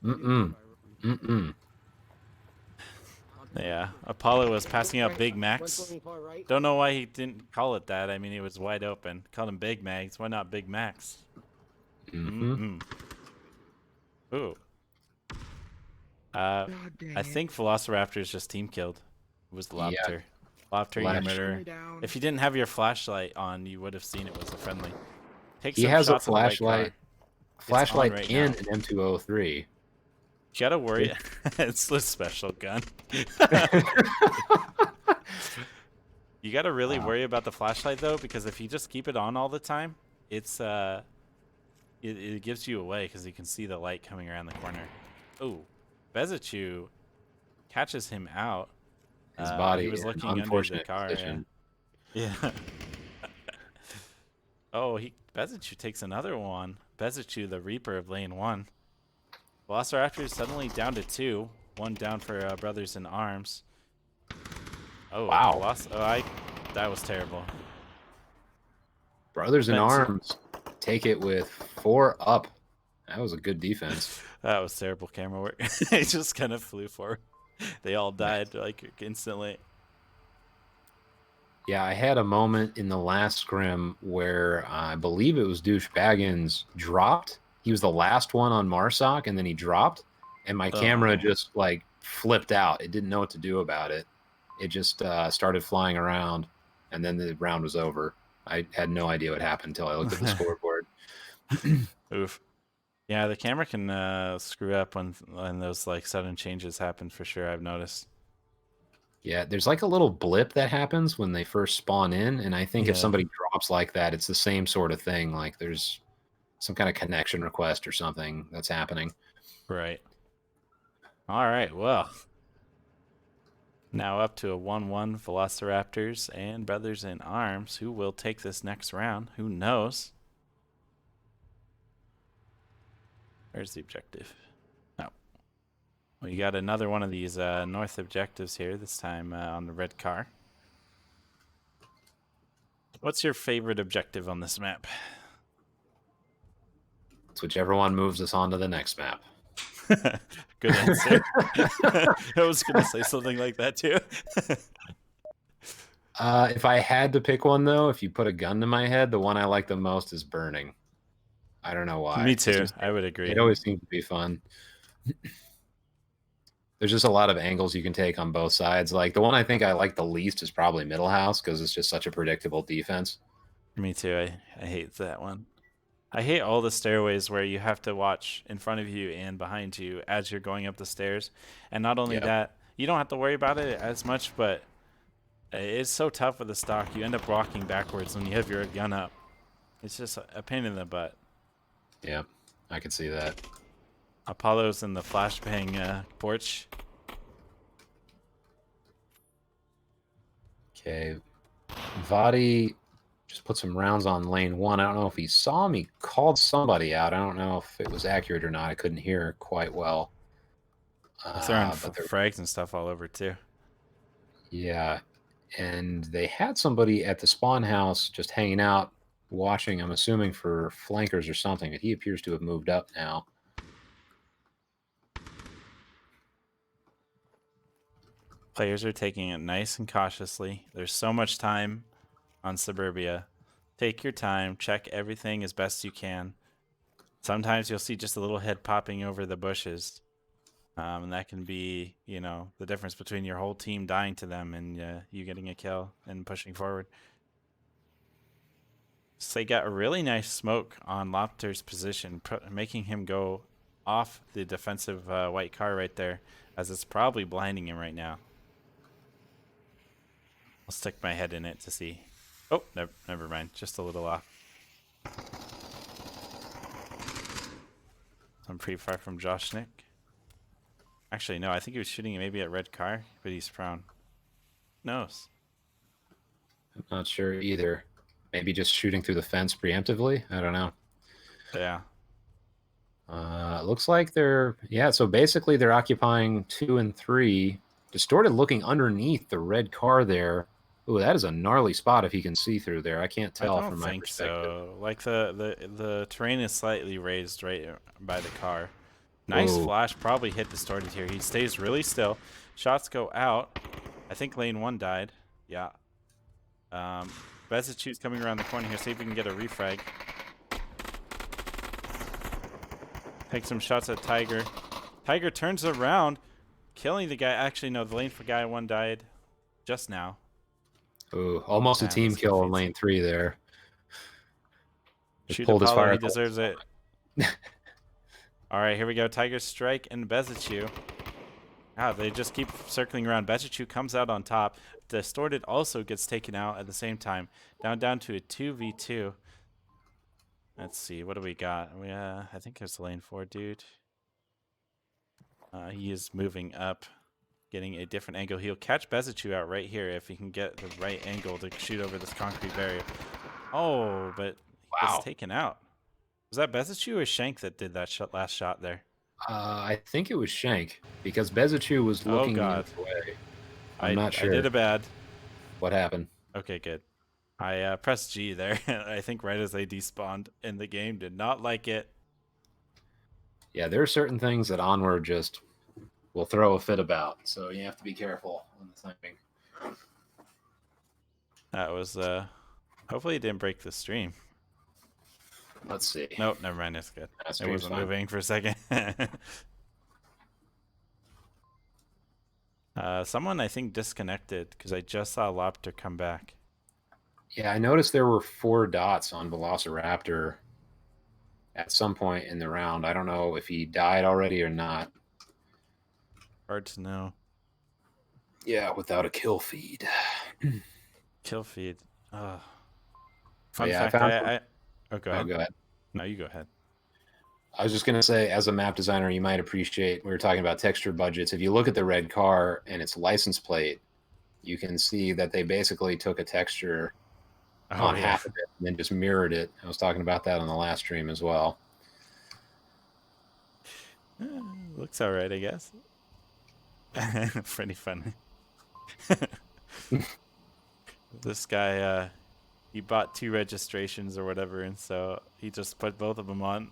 Mm-mm. Yeah, Apollo was passing out Big Macs. Don't know why he didn't call it that. I mean, it was wide open. Called him Big Macs. Why not Big Macs? Mm-hmm. Ooh. I think Velociraptors just team killed. It was the Lobster. Lobster, your murderer. If you didn't have your flashlight on, you would have seen it was a friendly. Take He some has a shots of the white flashlight. car. Flashlight right and now. an M203. You gotta worry. It's the special gun. You gotta really worry about the flashlight though, because if you just keep it on all the time, it's it gives you away because you can see the light coming around the corner. Oh, Bezichu catches him out. His body He was in looking under the unfortunate car. position. Yeah. Oh, Bezichu takes another one. Bezichu, the Reaper of Lane 1. Velociraptor is suddenly down to 2. 1 down for Brothers in Arms. Oh, wow. That was terrible. Brothers in Defense. Arms take it with 4 up. That was a good defense. That was terrible camera work. It just kind of flew forward. They all died like instantly. Yeah, I had a moment in the last scrim where I believe it was Douche Baggins dropped. He was the last one on Marsoc, and then he dropped, and my camera just like flipped out. It didn't know what to do about it. It just started flying around, and then the round was over. I had no idea what happened until I looked at the scoreboard. Oof. Yeah, the camera can screw up when those like sudden changes happen for sure. I've noticed. Yeah, there's like a little blip that happens when they first spawn in, and I think if somebody drops like that, it's the same sort of thing. Like there's some kind of connection request or something that's happening. Right. All right, well. Now up to a 1-1 Velociraptors and Brothers in Arms. Who will take this next round? Who knows? Where's the objective? Oh. Well, you got another one of these north objectives here, this time on the red car. What's your favorite objective on this map? It's whichever one moves us on to the next map. Good answer. I was going to say something like that too. If I had to pick one, though, if you put a gun to my head, the one I like the most is burning. I don't know why. Me too. I would agree. It always seems to be fun. There's just a lot of angles you can take on both sides. Like the one I think I like the least is probably Middle House because it's just such a predictable defense. Me too. I hate that one. I hate all the stairways where you have to watch in front of you and behind you as you're going up the stairs. And not only that, you don't have to worry about it as much, but it's so tough with the stock. You end up walking backwards when you have your gun up. It's just a pain in the butt. Yeah, I can see that. Apollo's in the flashbang porch. Okay. Vadi just put some rounds on lane 1. I don't know if he saw me, called somebody out. I don't know if it was accurate or not. I couldn't hear quite well. Throwing frags and stuff all over too. Yeah. And they had somebody at the spawn house just hanging out, watching, I'm assuming for flankers or something. But he appears to have moved up now. Players are taking it nice and cautiously. There's so much time on Suburbia. Take your time, check everything as best you can. Sometimes you'll see just a little head popping over the bushes. And that can be, you know, the difference between your whole team dying to them and you getting a kill and pushing forward. So they got a really nice smoke on Lopter's position, making him go off the defensive white car right there, as it's probably blinding him right now. I'll stick my head in it to see. Oh, never mind. Just a little off. I'm pretty far from Josh Nick. Actually, no, I think he was shooting maybe at red car, but he's prone. Knows. I'm not sure either. Maybe just shooting through the fence preemptively. I don't know. Yeah. Looks like they're, yeah, so basically they're occupying 2 and 3. Distorted looking underneath the red car there. Ooh, that is a gnarly spot if you can see through there. I can't tell from my perspective. So. Like the terrain is slightly raised right by the car. Nice flash, probably hit Distorted here. He stays really still. Shots go out. I think lane 1 died. Yeah. Bezichu's coming around the corner here. See if we can get a refrag. Take some shots at Tiger. Tiger turns around, killing the guy. Actually, no, the lane for guy 1 died just now. Ooh, almost a team kill in lane 3 there. Shoot Apollo, he deserves it. All right, here we go. Tiger strike and Bezichu. Ah, they just keep circling around. Bezichu comes out on top. Distorted also gets taken out at the same time. Down to a 2v2. Let's see, what do we got? I think there's lane 4 dude. He is moving up, getting a different angle. He'll catch Bezichu out right here if he can get the right angle to shoot over this concrete barrier. Oh, but he gets taken out. Was that Bezichu or Shank that did that last shot there? I think it was Shank, because Bezichu was looking the other way. I'm not sure. I did a bad. What happened? Okay, good. I pressed G there, I think right as they despawned in the game. Did not like it. Yeah, there are certain things that Onward just will throw a fit about, so you have to be careful on the sniping. That was, hopefully it didn't break the stream. Let's see. Nope, never mind, it's good. It wasn't moving for a second. Someone, I think, disconnected, because I just saw Lopter come back. Yeah, I noticed there were 4 dots on V3locirapt0rs at some point in the round. I don't know if he died already or not. Hard to know. Yeah, without a kill feed. Kill feed. Fun fact, Oh, go ahead. Go ahead. No, you go ahead. I was just going to say, as a map designer, you might appreciate, we were talking about texture budgets. If you look at the red car and its license plate, you can see that they basically took a texture on half of it and then just mirrored it. I was talking about that on the last stream as well. Looks all right, I guess. Pretty funny. This guy, he bought 2 registrations or whatever, and so he just put both of them on.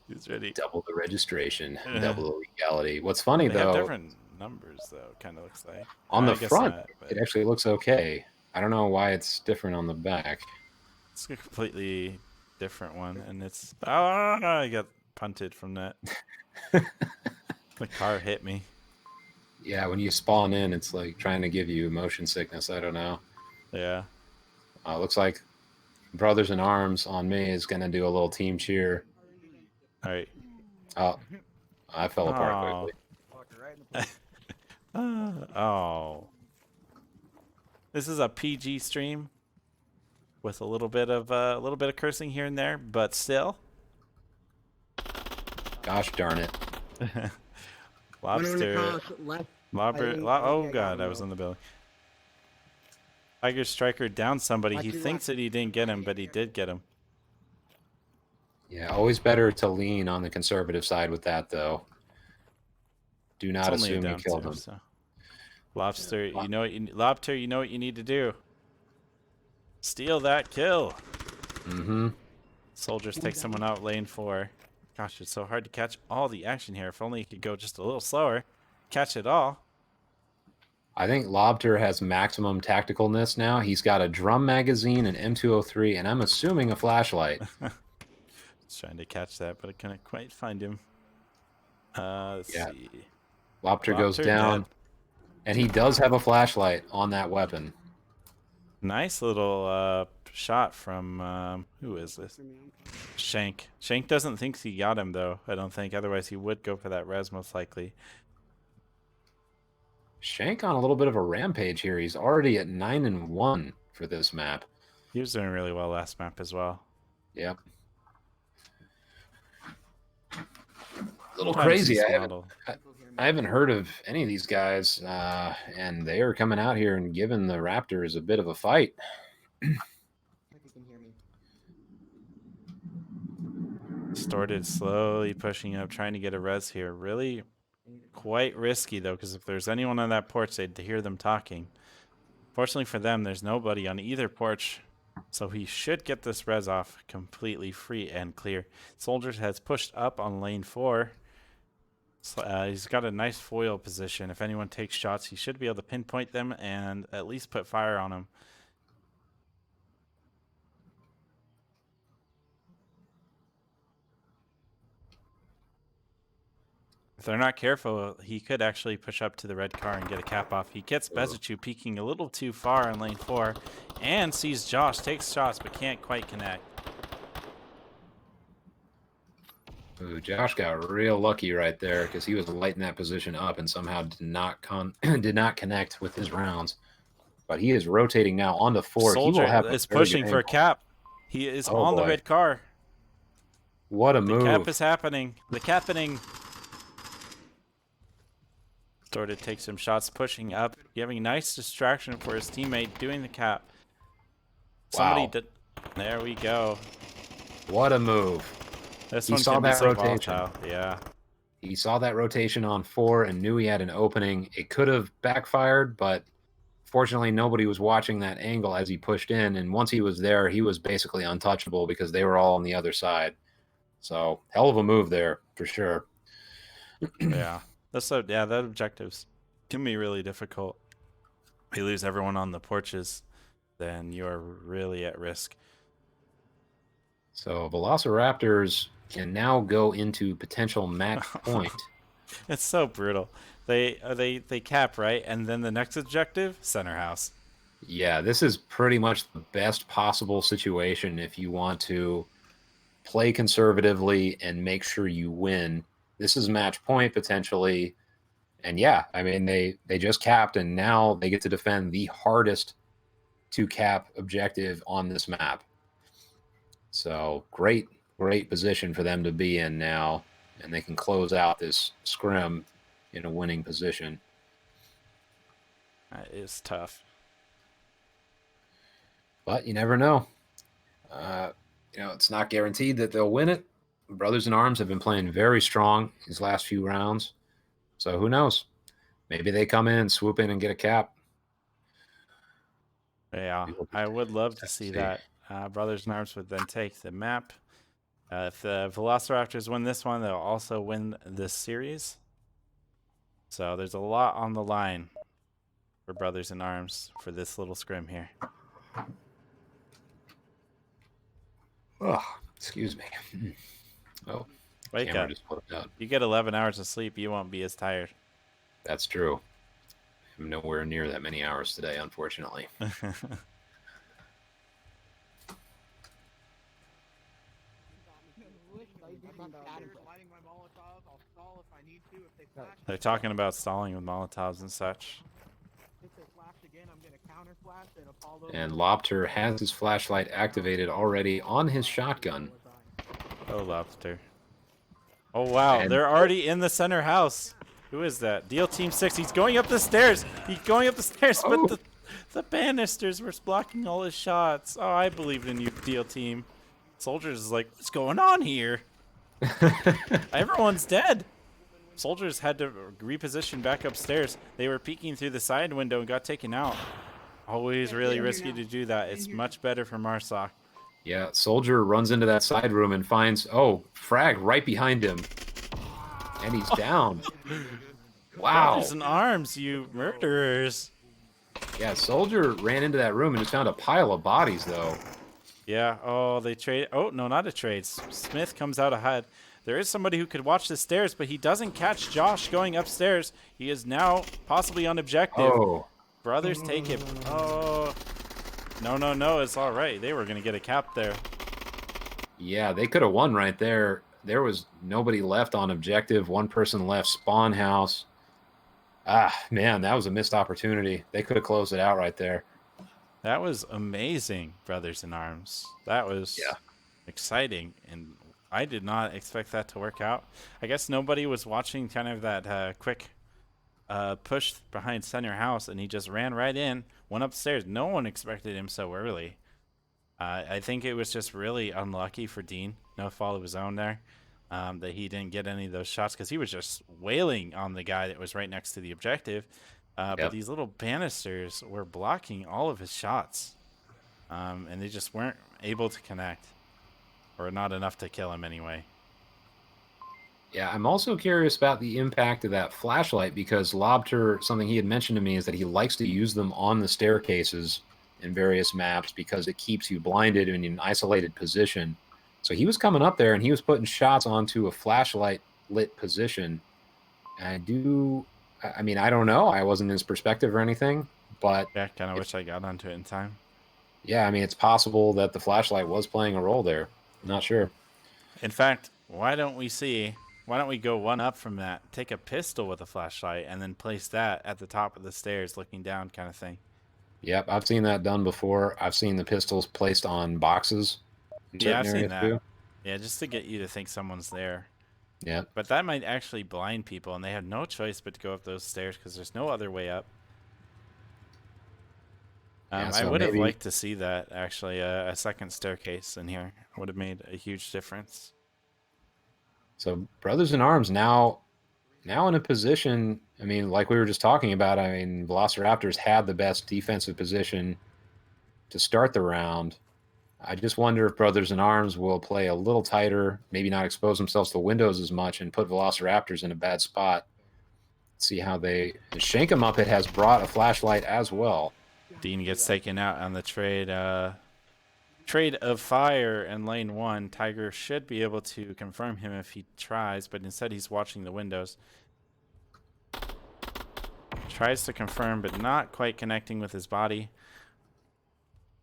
He's ready. Double the registration, double the legality. What's funny though, have different numbers though. Kind of looks like on the front, it actually looks okay. I don't know why it's different on the back. It's a completely different one, and it's I got punted from that. The car hit me. Yeah, when you spawn in, it's like trying to give you motion sickness. I don't know. Yeah. Looks like Brothers in Arms on me is going to do a little team cheer. All right. Oh, I fell apart quickly. Oh. This is a PG stream with a little bit of cursing here and there, but still. Gosh darn it. Lobster. Oh god, I was in the building. Tiger Striker down somebody. He thinks that he didn't get him, but he did get him. Yeah, always better to lean on the conservative side with that, though. Do not assume you killed him. So. Lobster, you know what you need to do. Steal that kill. Mm-hmm. Soldiers take someone out lane 4. Gosh, it's so hard to catch all the action here. If only you could go just a little slower. catch it all. I think Lobter has maximum tacticalness now. He's got a drum magazine, an M203, and I'm assuming a flashlight. Just trying to catch that, but I couldn't quite find him. Let's see. Lobter goes down, dead. and he does have a flashlight on that weapon. Nice little shot from who is this? Shank. Shank doesn't think he got him though. I don't think. Otherwise, he would go for that res most likely. Shank on a little bit of a rampage here. He's already at 9-1 for this map. He was doing really well last map as well. Yep. A little crazy. I haven't heard of any of these guys, and they are coming out here and giving the Raptors a bit of a fight. Distorted slowly pushing up, trying to get a res here. Really quite risky, though, because if there's anyone on that porch, they'd hear them talking. Fortunately for them, there's nobody on either porch, so he should get this res off completely free and clear. Soldiers has pushed up on lane 4. So, he's got a nice foil position. If anyone takes shots, he should be able to pinpoint them and at least put fire on them. If they're not careful, he could actually push up to the red car and get a cap off. He gets Bezichu peeking a little too far in lane 4 and sees Josh, takes shots, but can't quite connect. Ooh, Josh got real lucky right there because he was lighting that position up and somehow did not connect with his rounds. But he is rotating now onto 4. Soldier is pushing for a cap. He is on the red car. What a move. The cap is happening. The capping. Distorted takes some shots, pushing up, giving nice distraction for his teammate, doing the cap. Somebody did. There we go. What a move. This he one saw that rotation. Volatile. Yeah. He saw that rotation on 4 and knew he had an opening. It could have backfired, but fortunately nobody was watching that angle as he pushed in. And once he was there, he was basically untouchable because they were all on the other side. So hell of a move there for sure. Yeah. That objectives can be really difficult. If you lose everyone on the porches, then you're really at risk. So Velociraptors can now go into potential match point. It's so brutal. They cap, right? And then the next objective, center house. Yeah, this is pretty much the best possible situation if you want to play conservatively and make sure you win. This is match point potentially. And yeah, I mean, they just capped and now they get to defend the hardest to cap objective on this map. So great position for them to be in now. And they can close out this scrim in a winning position. That is tough. But you never know. It's not guaranteed that they'll win it. Brothers in Arms have been playing very strong these last few rounds. So who knows? Maybe they come in, swoop in, and get a cap. Yeah, I would love to see that. Brothers in Arms would then take the map. If the Velociraptors win this one, they'll also win this series. So there's a lot on the line for Brothers in Arms for this little scrim here. Oh, excuse me. Oh, wake up. Just flipped out. You get 11 hours of sleep, you won't be as tired. That's true. I'm nowhere near that many hours today, unfortunately. They're talking about stalling with Molotovs and such. And Lobter has his flashlight activated already on his shotgun. Oh, Lobster. Oh, wow. And they're already in the center house. Who is that? Deal Team 6. He's going up the stairs. He's going up the stairs, but the banisters were blocking all his shots. Oh, I believed in you, Deal Team. Soldiers is like, what's going on here? Everyone's dead. Soldiers had to reposition back upstairs. They were peeking through the side window and got taken out. Always really risky to do that. It's much better for Marsoc. Yeah, Soldier runs into that side room and finds, Frag right behind him. And he's down. Wow. Brothers in arms, you murderers. Yeah, Soldier ran into that room and just found a pile of bodies, though. Yeah. Oh, they trade. Oh, no, not a trade. Smith comes out ahead. There is somebody who could watch the stairs, but he doesn't catch Josh going upstairs. He is now possibly on objective. Oh, Brothers take it. Oh. No, no, no. It's all right. They were going to get a cap there. yeah, they could have won right there. There was nobody left on objective. One person left spawn house. Ah, man, that was a missed opportunity. They could have closed it out right there. That was amazing, Brothers in Arms. That was exciting, and I did not expect that to work out. I guess nobody was watching kind of that quick push behind center house, and he just ran right in, went upstairs. No one expected him so early. I think it was just really unlucky for Dean. No fault of his own there. That he didn't get any of those shots because he was just wailing on the guy that was right next to the objective. But these little banisters were blocking all of his shots. And they just weren't able to connect. Or not enough to kill him anyway. Yeah, I'm also curious about the impact of that flashlight because Lobter, something he had mentioned to me is that he likes to use them on the staircases in various maps because it keeps you blinded in an isolated position. So he was coming up there and he was putting shots onto a flashlight lit position. And I mean, I don't know. I wasn't in his perspective or anything, but Yeah, kind of wish I got onto it in time. yeah, I mean, it's possible that the flashlight was playing a role there. Not sure. In fact, why don't we go one up from that? Take a pistol with a flashlight and then place that at the top of the stairs looking down kind of thing. Yep, I've seen that done before. I've seen the pistols placed on boxes. Yeah, I've seen that. Too. Yeah, just to get you to think someone's there. Yeah. But that might actually blind people, and they have no choice but to go up those stairs because there's no other way up. I would have liked to see that, actually, a second staircase in here. Would have made a huge difference. So Brothers in Arms now in a position, I mean, like we were just talking about, I mean, Velociraptors had the best defensive position to start the round. I just wonder if Brothers in Arms will play a little tighter, maybe not expose themselves to windows as much and put Velociraptors in a bad spot. See how they... Shank 'em Up, it has brought a flashlight as well. Dean gets taken out on the trade of fire in lane 1. Tiger should be able to confirm him if he tries, but instead he's watching the windows. Tries to confirm, but not quite connecting with his body.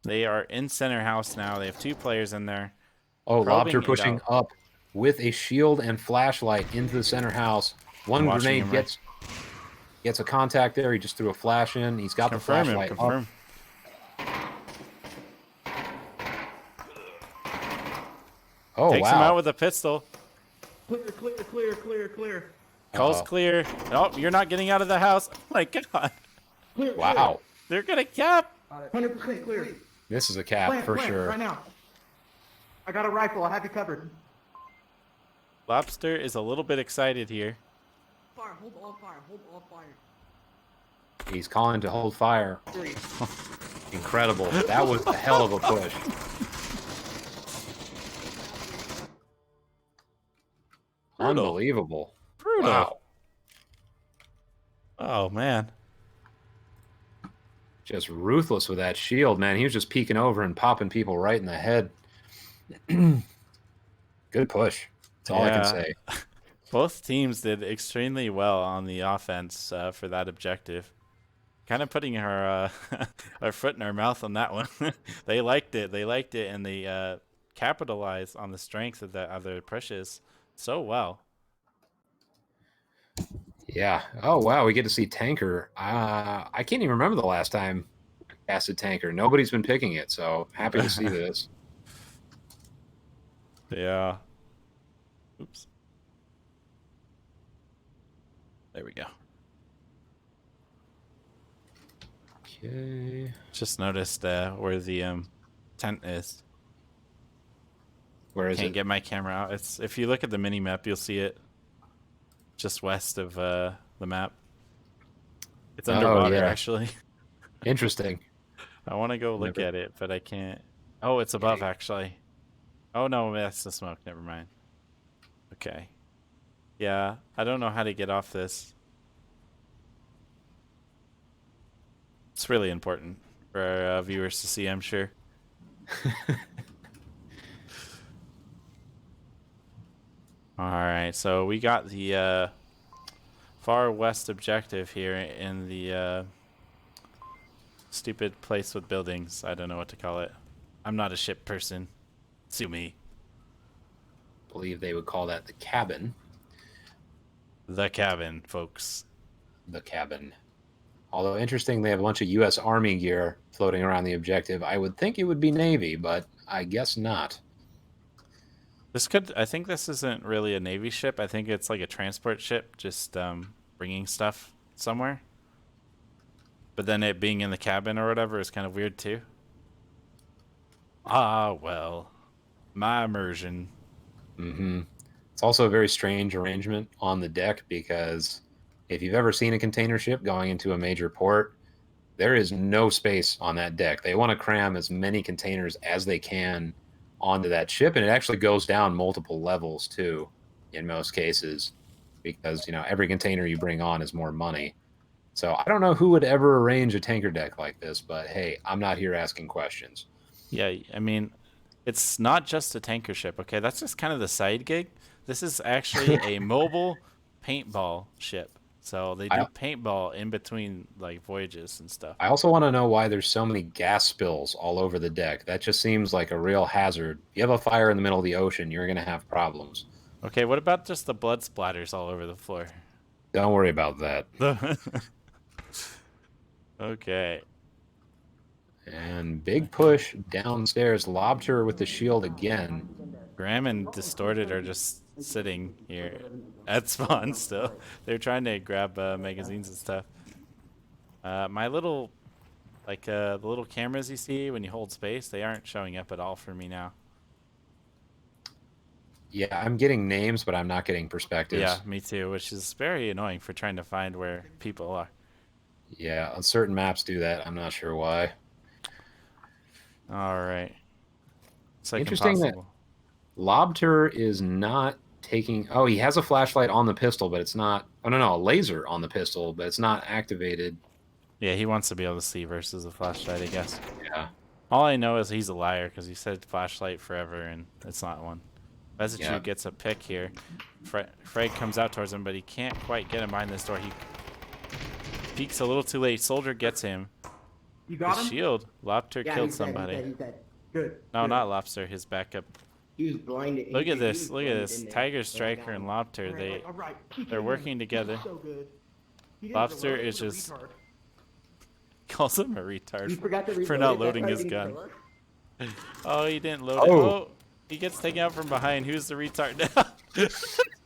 They are in center house now. They have 2 players in there. Oh, Lobter pushing up with a shield and flashlight into the center house. One grenade gets a contact there. He just threw a flash in. He's got the flashlight. Confirm. Oh, Takes him out with a pistol. Clear. Calls clear. Oh, you're not getting out of the house. Oh my god. Clear. Wow. They're gonna cap. 100% clear. This is a cap for sure. Right now. I got a rifle. I have you covered. Lobster is a little bit excited here. Fire. Hold all fire. He's calling to hold fire. 3. Incredible. That was a hell of a push. Brutal. Unbelievable. Brutal. Wow. Oh man. Just ruthless with that shield, man. He was just peeking over and popping people right in the head. Good push. That's all I can say. Both teams did extremely well on the offense for that objective. Kind of putting our our foot in our mouth on that one. They liked it, and they capitalized on the strength of their pushes so well. Yeah. Oh, wow. We get to see Tanker. I can't even remember the last time I casted Tanker. Nobody's been picking it, so happy to see this. Yeah. Oops. There we go. Okay. Just noticed where the tent is. Where is it? Can't get my camera out. It's if you look at the mini map, you'll see it just west of the map. It's underwater, actually. Interesting. I want to go look at it, but I can't. Oh, it's above, actually. Oh, no, that's the smoke. Never mind. Okay. Yeah, I don't know how to get off this. It's really important for our viewers to see, I'm sure. Alright, so we got the far west objective here in the stupid place with buildings. I don't know what to call it. I'm not a ship person. Sue me. Believe they would call that the cabin. The cabin, folks. The cabin. Although interesting, they have a bunch of U.S. Army gear floating around the objective. I would think it would be Navy, but I guess not. This could, I think this isn't really a Navy ship. I think it's like a transport ship, just bringing stuff somewhere. But then it being in the cabin or whatever is kind of weird too. Ah, well. My immersion. Mm-hmm. It's also a very strange arrangement on the deck because if you've ever seen a container ship going into a major port, there is no space on that deck. They want to cram as many containers as they can onto that ship, and it actually goes down multiple levels too in most cases because, you know, every container you bring on is more money. So I don't know who would ever arrange a tanker deck like this, but hey, I'm not here asking questions. Yeah, I mean, it's not just a tanker ship, okay? That's just kind of the side gig. This is actually a mobile paintball ship. So they do paintball in between like voyages and stuff. I also want to know why there's so many gas spills all over the deck. That just seems like a real hazard. If you have a fire in the middle of the ocean, you're going to have problems. Okay, what about just the blood splatters all over the floor? Don't worry about that. Okay. And big push downstairs. Lobster with the shield again. Graham and Distorted are just sitting here at spawn still. They're trying to grab magazines and stuff. My little, like the little cameras you see when you hold space, they aren't showing up at all for me now. Yeah, I'm getting names, but I'm not getting perspectives. Yeah, me too, which is very annoying for trying to find where people are. Yeah, on certain maps do that. I'm not sure why. All right. It's like interesting impossible. That Lobster is not taking... Oh, he has a flashlight on the pistol, but it's not... Oh, no, a laser on the pistol, but it's not activated. Yeah, he wants to be able to see versus a flashlight, I guess. Yeah. All I know is he's a liar because he said flashlight forever and it's not one. Bezichu gets a pick here. Fred comes out towards him, but he can't quite get him behind this door. He peeks a little too late. Soldier gets him. You got his him? shield. Lobster Yeah, killed he's dead, somebody. He's dead. Good. No, good. not Lobster. His backup. He was blinded. Look He at was this. Look at blinded this. in there, Tiger but I Striker got and him. Lobster. All right. They're working together. So good. He didn't Lobster reload. is He's a just retard. calls him a retard He forgot to for reload not it, that's loading why his it didn't gun. work. Oh, he didn't load it. Oh, he gets taken out from behind. Who's the retard now?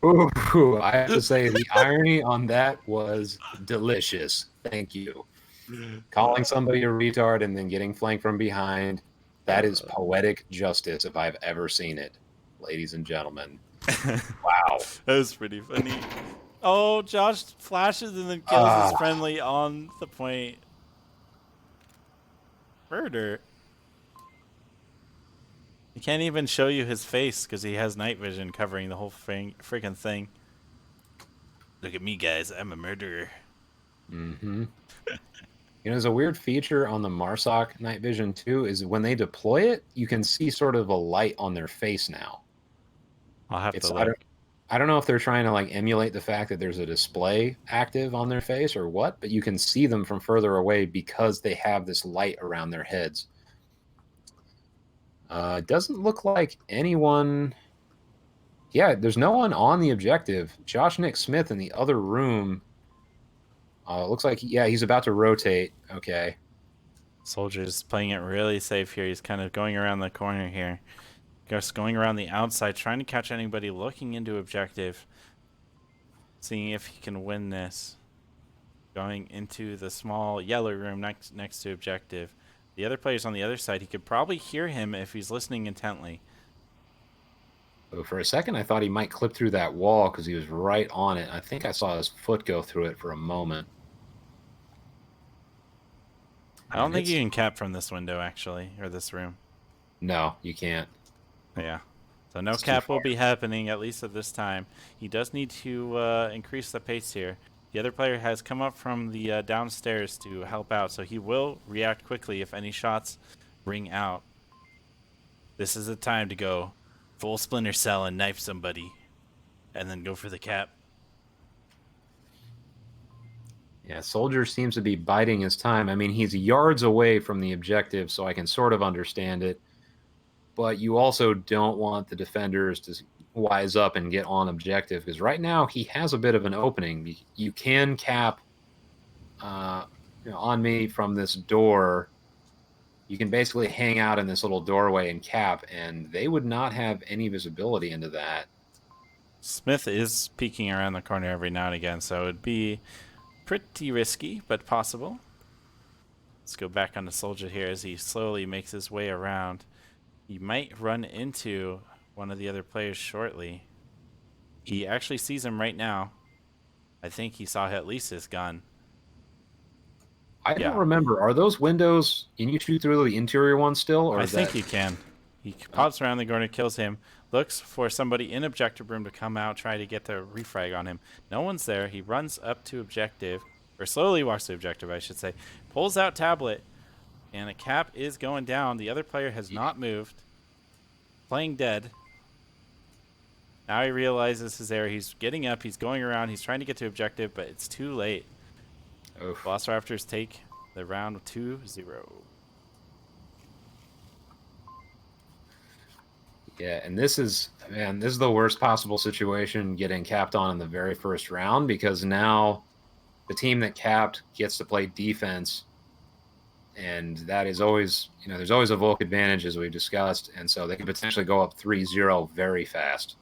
Ooh, I have to say, the irony on that was delicious. Thank you. Calling somebody a retard and then getting flanked from behind, that is poetic justice if I've ever seen it, ladies and gentlemen. Wow. That was pretty funny. Oh, Josh flashes and then kills his friendly on the point. Murder. He can't even show you his face because he has night vision covering the whole freaking thing. Look at me, guys. I'm a murderer. Mm-hmm. You know, there's a weird feature on the MARSOC night vision too, is when they deploy it, you can see sort of a light on their face now. I'll have to look. I don't know if they're trying to like emulate the fact that there's a display active on their face or what, but you can see them from further away because they have this light around their heads. It doesn't look like anyone... Yeah, there's no one on the objective. Josh Nick Smith in the other room. Looks like, yeah, he's about to rotate. Okay. Soldier's playing it really safe here. He's kind of going around the corner here. Just going around the outside, trying to catch anybody looking into objective. Seeing if he can win this. Going into the small yellow room next to objective. The other player's on the other side. He could probably hear him if he's listening intently. For a second, I thought he might clip through that wall because he was right on it. I think I saw his foot go through it for a moment. I don't think you can cap from this window, actually, or this room. No, you can't. Yeah. So no cap will be happening, at least at this time. He does need to increase the pace here. The other player has come up from the downstairs to help out, so he will react quickly if any shots ring out. This is the time to go full Splinter Cell and knife somebody, and then go for the cap. Yeah, Soldier seems to be biding his time. I mean, he's yards away from the objective, so I can sort of understand it. But you also don't want the defenders to wise up and get on objective, because right now he has a bit of an opening. You can cap on me from this door. You can basically hang out in this little doorway and cap, and they would not have any visibility into that. Smith is peeking around the corner every now and again, so it'd be pretty risky, but possible. Let's go back on the Soldier here as he slowly makes his way around. He might run into one of the other players shortly. He actually sees him right now. I think he saw at least his gun. I don't remember. Are those windows? Can you shoot through the interior one still? Or I think you can. He pops around the corner, kills him, looks for somebody in objective room to come out, try to get the refrag on him. No one's there. He runs up to objective, or slowly walks to objective, I should say. Pulls out tablet, and a cap is going down. The other player has not moved. Playing dead. Now he realizes his error. He's getting up. He's going around. He's trying to get to objective, but it's too late. Velociraptors take the round 2-0. Yeah, and this is the worst possible situation, getting capped on in the very first round, because now the team that capped gets to play defense, and that is always, there's always a Volk advantage, as we've discussed, and so they could potentially go up 3-0 very fast.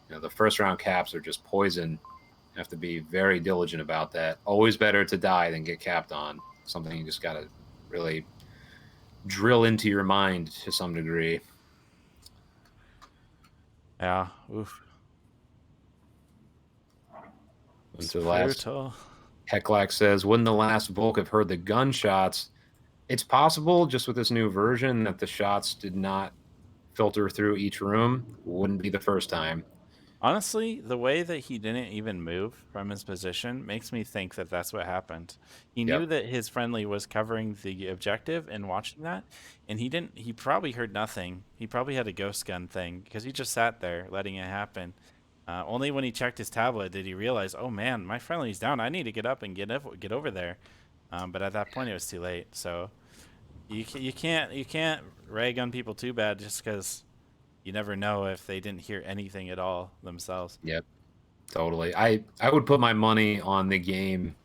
The first round caps are just poison. You have to be very diligent about that. Always better to die than get capped on. Something you just got to really drill into your mind to some degree. Yeah, oof. Into the last, Heclac says, wouldn't the last Volk have heard the gunshots? It's possible, just with this new version, that the shots did not filter through each room. Wouldn't be the first time. Honestly, the way that he didn't even move from his position makes me think that that's what happened. He knew that his friendly was covering the objective and watching that, and he probably heard nothing. He probably had a ghost gun thing, because he just sat there letting it happen. Only when he checked his tablet did he realize, oh man, my friendly's down. I need to get up and get over there. But at that point, it was too late. So you can't rag on people too bad just because you never know if they didn't hear anything at all themselves. Yep, totally. I would put my money on the game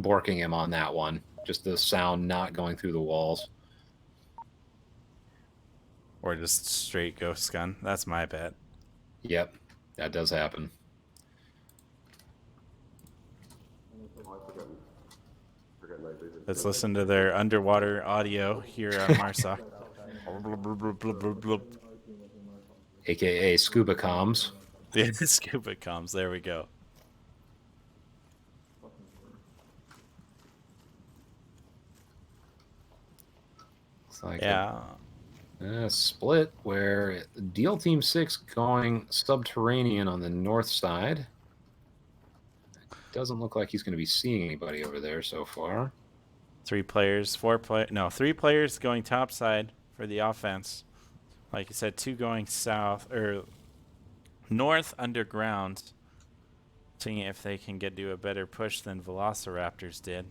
borking him on that one. Just the sound not going through the walls. Or just straight ghost gun. That's my bet. Yep, that does happen. Let's listen to their underwater audio here on Marsoc. AKA scuba comms. Yeah, scuba comms. There we go. It's like a split where Deal Team 6 going subterranean on the north side. Doesn't look like he's going to be seeing anybody over there so far. 3 players going top side for the offense. Like I said, 2 going south or north underground, seeing if they can do a better push than Velociraptors did.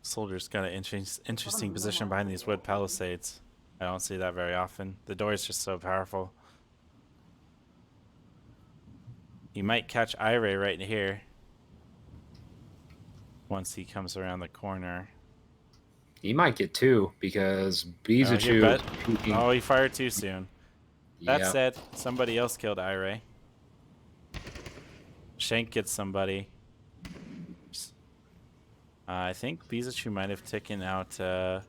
Soldier's got an interesting position behind these wood palisades. I don't see that very often. The door is just so powerful. He might catch Ire right here once he comes around the corner. He might get 2 because Bizachu. Oh, he fired too soon. That said, somebody else killed Ire. Shank gets somebody. I think Bizachu might have taken out...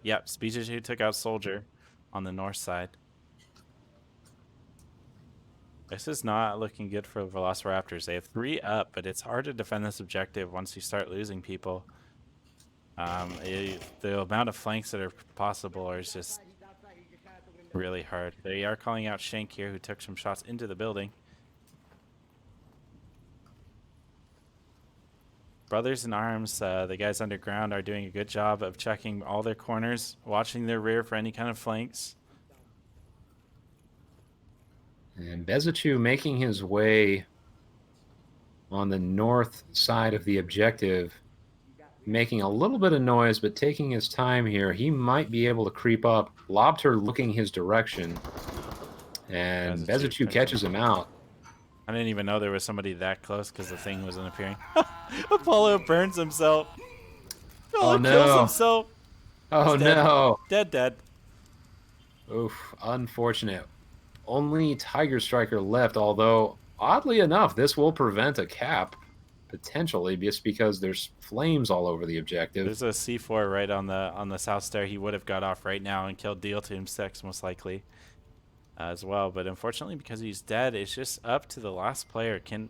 yep, Bizachu took out Soldier on the north side. This is not looking good for Velociraptors. They have 3 up, but it's hard to defend this objective once you start losing people. The amount of flanks that are possible is just really hard. They are calling out Shank here, who took some shots into the building. Brothers in Arms, the guys underground, are doing a good job of checking all their corners, watching their rear for any kind of flanks. And Bezichu making his way on the north side of the objective, making a little bit of noise, but taking his time here. He might be able to creep up. Lobter looking his direction, and Bezichu catches him out. I didn't even know there was somebody that close because the thing wasn't appearing. Apollo burns himself. Apollo kills himself. Oh no. Dead. Oof, unfortunate. Only Tiger Striker left, although oddly enough, this will prevent a cap potentially just because there's flames all over the objective. There's a C4 right on the south stair. He would have got off right now and killed Deal Team 6 most likely as well, but unfortunately because he's dead, it's just up to the last player. Can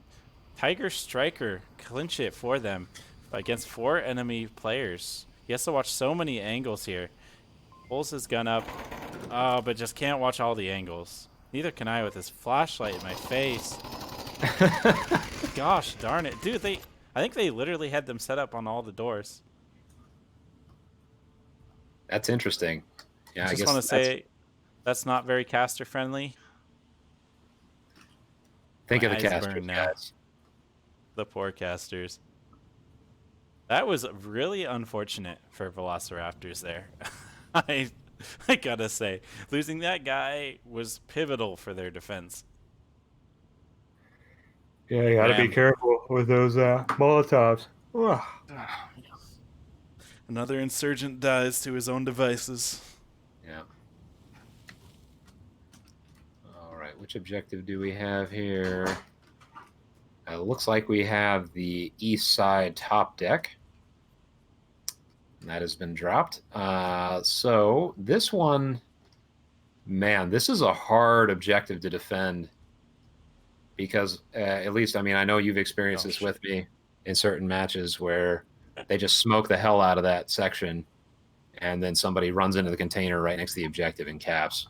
Tiger Striker clinch it for them against 4 enemy players? He has to watch so many angles here. Pulls his gun up, but just can't watch all the angles. Neither can I with this flashlight in my face. Gosh darn it. Dude, I think they literally had them set up on all the doors. That's interesting. Yeah, I just want to say that's not very caster friendly. Think of the casters, guys. The poor casters. That was really unfortunate for V3locirapt0rs there. I gotta say, losing that guy was pivotal for their defense. Yeah, you gotta be careful with those Molotovs. Another insurgent dies to his own devices. Yeah. All right, which objective do we have here? It looks like we have the east side top deck. That has been dropped. So this one, man, this is a hard objective to defend because at least, I mean, I know you've experienced this with me in certain matches where they just smoke the hell out of that section and then somebody runs into the container right next to the objective and caps.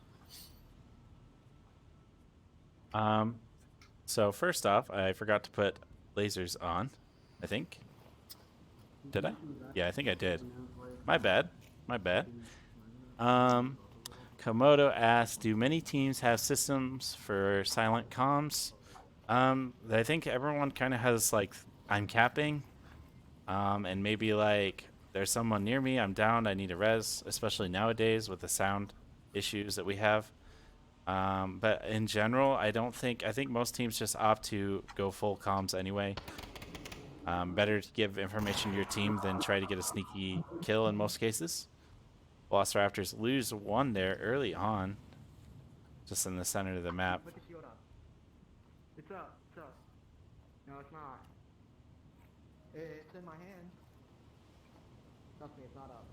So first off, I forgot to put lasers on, I think. Did I? Yeah, I think I did. My bad. Komodo asked, do many teams have systems for silent comms? I think everyone kind of has, like, I'm capping, and maybe, like, there's someone near me, I'm down, I need a res, especially nowadays with the sound issues that we have. But in general, I think most teams just opt to go full comms anyway. Better to give information to your team than try to get a sneaky kill in most cases. V3locirapt0rs lose one there early on, just in the center of the map. Put the shield up. It's up. No, it's not. It's in my hand. Trust me, it's not up.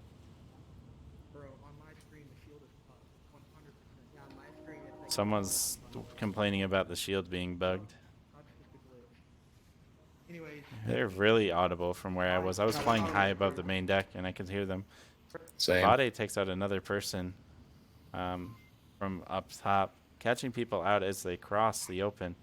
Bro, on my screen, the shield is up. 100%. Yeah, on my screen, it's like... Someone's complaining about the shield being bugged. Anyways, They're really audible from where I was. I was flying high above the main deck, and I could hear them. Same. Bade takes out another person from up top, catching people out as they cross the open.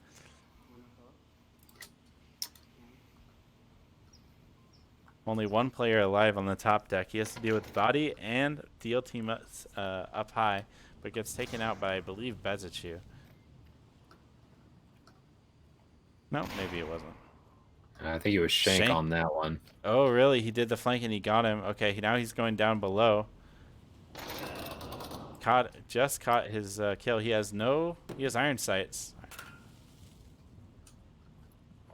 Only one player alive on the top deck. He has to deal with Bade and Deal Team up high, but gets taken out by, I believe, Bezichu. No, maybe it wasn't. I think it was Shank on that one. Oh, really? He did the flank and he got him. Okay, now he's going down below. Just caught his kill. He has iron sights.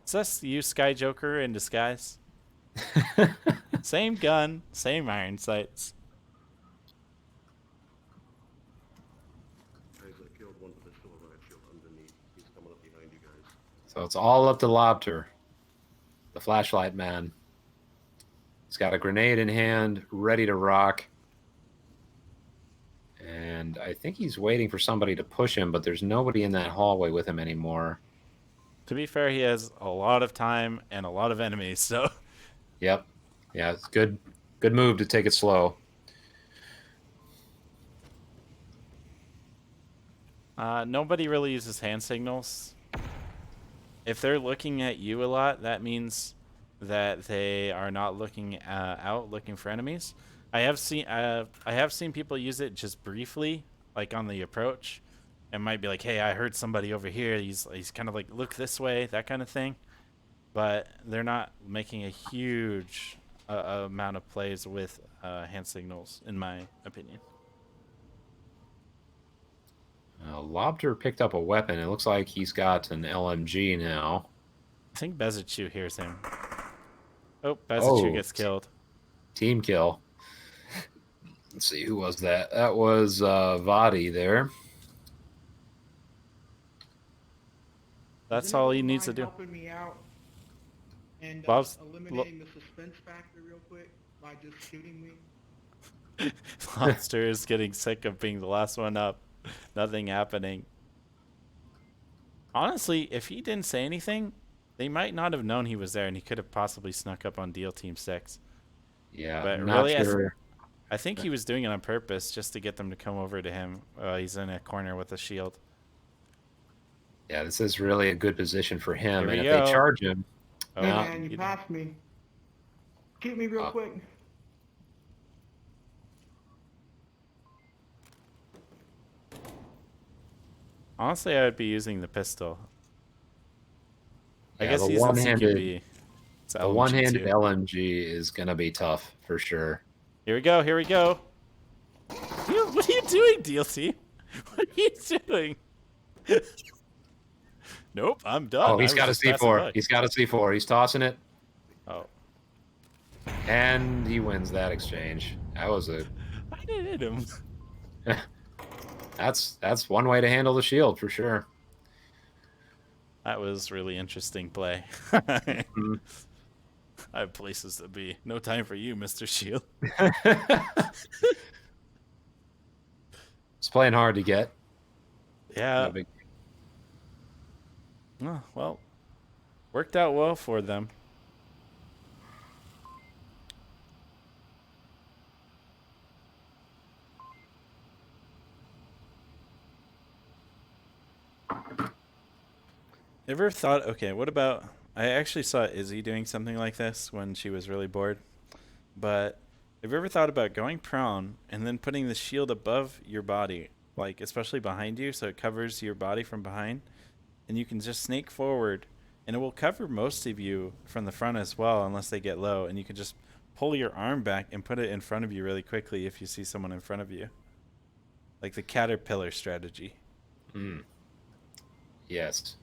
Is this you, Sky Joker, in disguise? Same gun, same iron sights. So it's all up to Lobter, the flashlight man. He's got a grenade in hand, ready to rock. And I think he's waiting for somebody to push him, but there's nobody in that hallway with him anymore. To be fair, he has a lot of time and a lot of enemies, so... Yep. Yeah, it's good move to take it slow. Nobody really uses hand signals. If they're looking at you a lot, that means that they are not looking out, looking for enemies. I have seen people use it just briefly, like on the approach. It might be like, hey, I heard somebody over here. He's kind of like, look this way, that kind of thing. But they're not making a huge amount of plays with hand signals, in my opinion. Lobter picked up a weapon. It looks like he's got an LMG now. I think Bezichu hears him. Oh, Bezichu Oh, gets killed. Team kill. Let's see, who was that? That was Vadi there. That's Does all anyone he needs to mind do. helping me out and Bob's- eliminating the suspense factor real quick by just shooting me? Monster is getting sick of being the last one up. Nothing happening. Honestly, if he didn't say anything, they might not have known he was there, and he could have possibly snuck up on Deal Team 6. Yeah, But not really, sure. I think he was doing it on purpose just to get them to come over to him. He's in a corner with a shield. Yeah, this is really a good position for him. Here we And if go. they charge him, Oh, Hey no, man, you you- passed me. Shoot me real quick. Honestly, I would be using the pistol. I yeah, guess the he's in one-handed, CQB. It's the LMG one-handed too. LMG is gonna be tough for sure. Here we go. Here we go. What are you doing, DLC? What are you doing? Nope, I'm done. Oh, he's I got a was just passing C4. by. He's got a C4. He's tossing it, Oh, and he wins that exchange. That was a. I didn't hit him. That's one way to handle the shield for sure. That was really interesting play. Mhm. I have places to be. No time for you, Mr. Shield. It's playing hard to get. Yeah. No big- Oh, well, worked out well for them. Ever thought, okay, what about, I actually saw Izzy doing something like this when she was really bored, but have you ever thought about going prone and then putting the shield above your body, like especially behind you, so it covers your body from behind, and you can just snake forward, and it will cover most of you from the front as well, unless they get low, and you can just pull your arm back and put it in front of you really quickly if you see someone in front of you. Like the caterpillar strategy. Yes.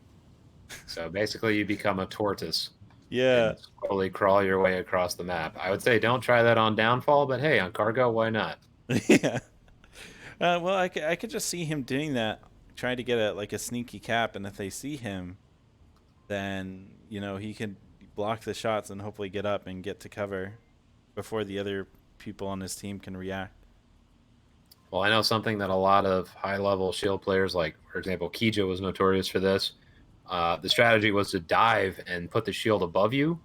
So basically, you become a tortoise. Yeah. And slowly crawl your way across the map. I would say don't try that on Downfall, but hey, on Cargo, why not? Yeah. Well, I could just see him doing that, trying to get a sneaky cap, and if they see him, then, you know, he can block the shots and hopefully get up and get to cover before the other people on his team can react. Well, I know something that a lot of high-level shield players, like, for example, Kija was notorious for this. The strategy was to dive and put the shield above you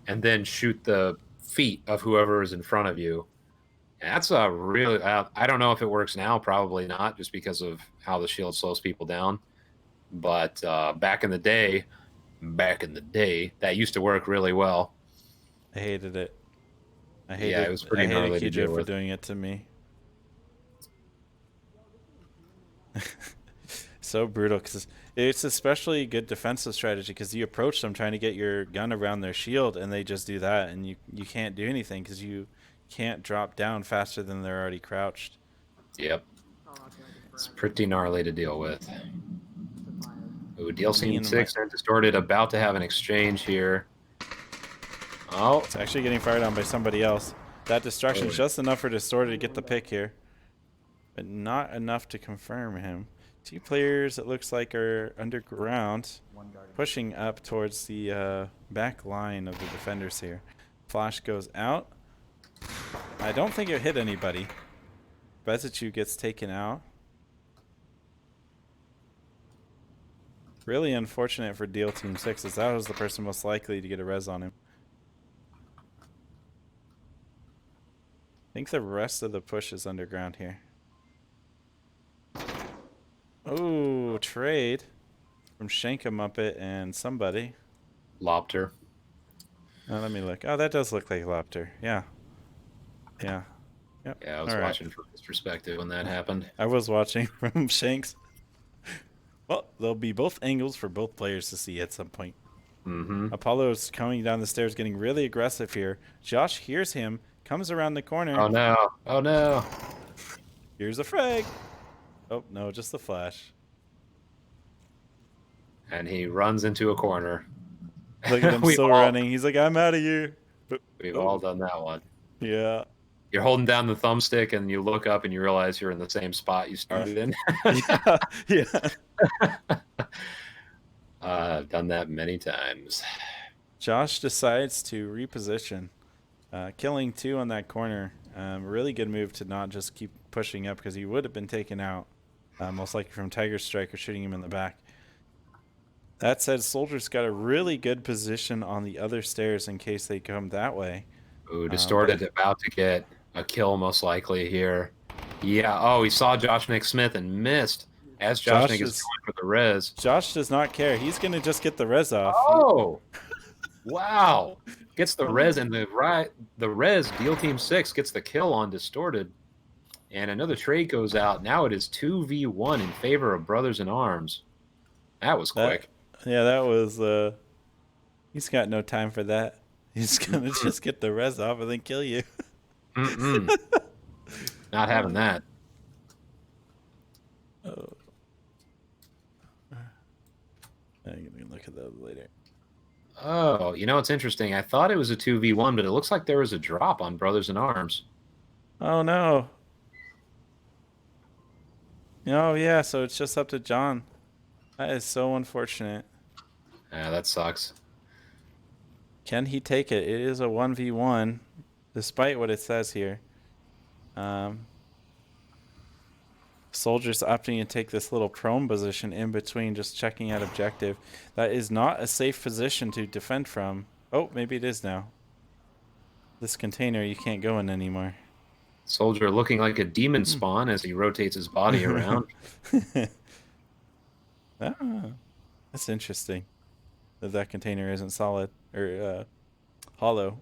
and then shoot the feet of whoever is in front of you. And that's a really, I don't know if it works now, probably not, just because of how the shield slows people down. But back in the day, that used to work really well. I hated it. I Yeah, it was pretty I hated gnarly to Kija deal for with. doing it to me. So brutal, because it's especially good defensive strategy, because you approach them trying to get your gun around their shield, and they just do that, and you can't do anything because you can't drop down faster than they're already crouched. Yep, Oh, okay, it's pretty gnarly to deal with. Ooh, Me DLC and 6 and Distorted about to have an exchange here. Oh, It's actually getting fired on by somebody else. That destruction's just enough for Distorted to get the pick here, but not enough to confirm him. 2 players, it looks like, are underground, pushing up towards the back line of the defenders here. Flash goes out. I don't think it hit anybody. Bezichu gets taken out. Really unfortunate for Deal Team 6, as that was the person most likely to get a res on him. I think the rest of the push is underground here. Oh, trade from Shanka Muppet and somebody. Lobter. Let me look. Oh, that does look like Lobter. Yeah. Yeah. Yep. Yeah, I was All right. watching from his perspective when that happened. I was watching from Shanks. Well, there'll be both angles for both players to see at some point. Mm-hmm. Apollo's coming down the stairs, getting really aggressive here. Josh hears him, comes around the corner. Oh no! Oh no! Here's a frag. Oh, no, just the flash. And he runs into a corner. Look at him We've still all- running. He's like, I'm out of here. We've all done that one. Yeah. You're holding down the thumbstick and you look up and you realize you're in the same spot you started in. Yeah. Yeah. I've done that many times. Josh decides to reposition, killing 2 on that corner. Really good move to not just keep pushing up because he would have been taken out, most likely from Tiger Strike or shooting him in the back. That said, Soldier's got a really good position on the other stairs in case they come that way. Ooh, Distorted about to get a kill most likely here. Yeah, oh, he saw Josh Nick Smith and missed as Josh Nick is going for the res. Josh does not care. He's going to just get the res off. Oh! Wow! Gets the res, and the res, Deal Team 6, gets the kill on Distorted. And another trade goes out. Now it is 2v1 in favor of Brothers in Arms. That was quick. Yeah, that was... he's got no time for that. He's going to just get the res off and then kill you. Mm-mm. Not having that. Oh. I'm going to look at those later. Oh, you know, it's interesting. I thought it was a 2v1, but it looks like there was a drop on Brothers in Arms. Oh, no. Oh, yeah, so it's just up to John. That is so unfortunate. Yeah, that sucks. Can he take it? It is a 1v1, despite what it says here. Soldier's opting to take this little prone position in between, just checking out objective. That is not a safe position to defend from. Oh, maybe it is now. This container you can't go in anymore. Soldier looking like a demon spawn as he rotates his body around. That's interesting. That container isn't solid or hollow.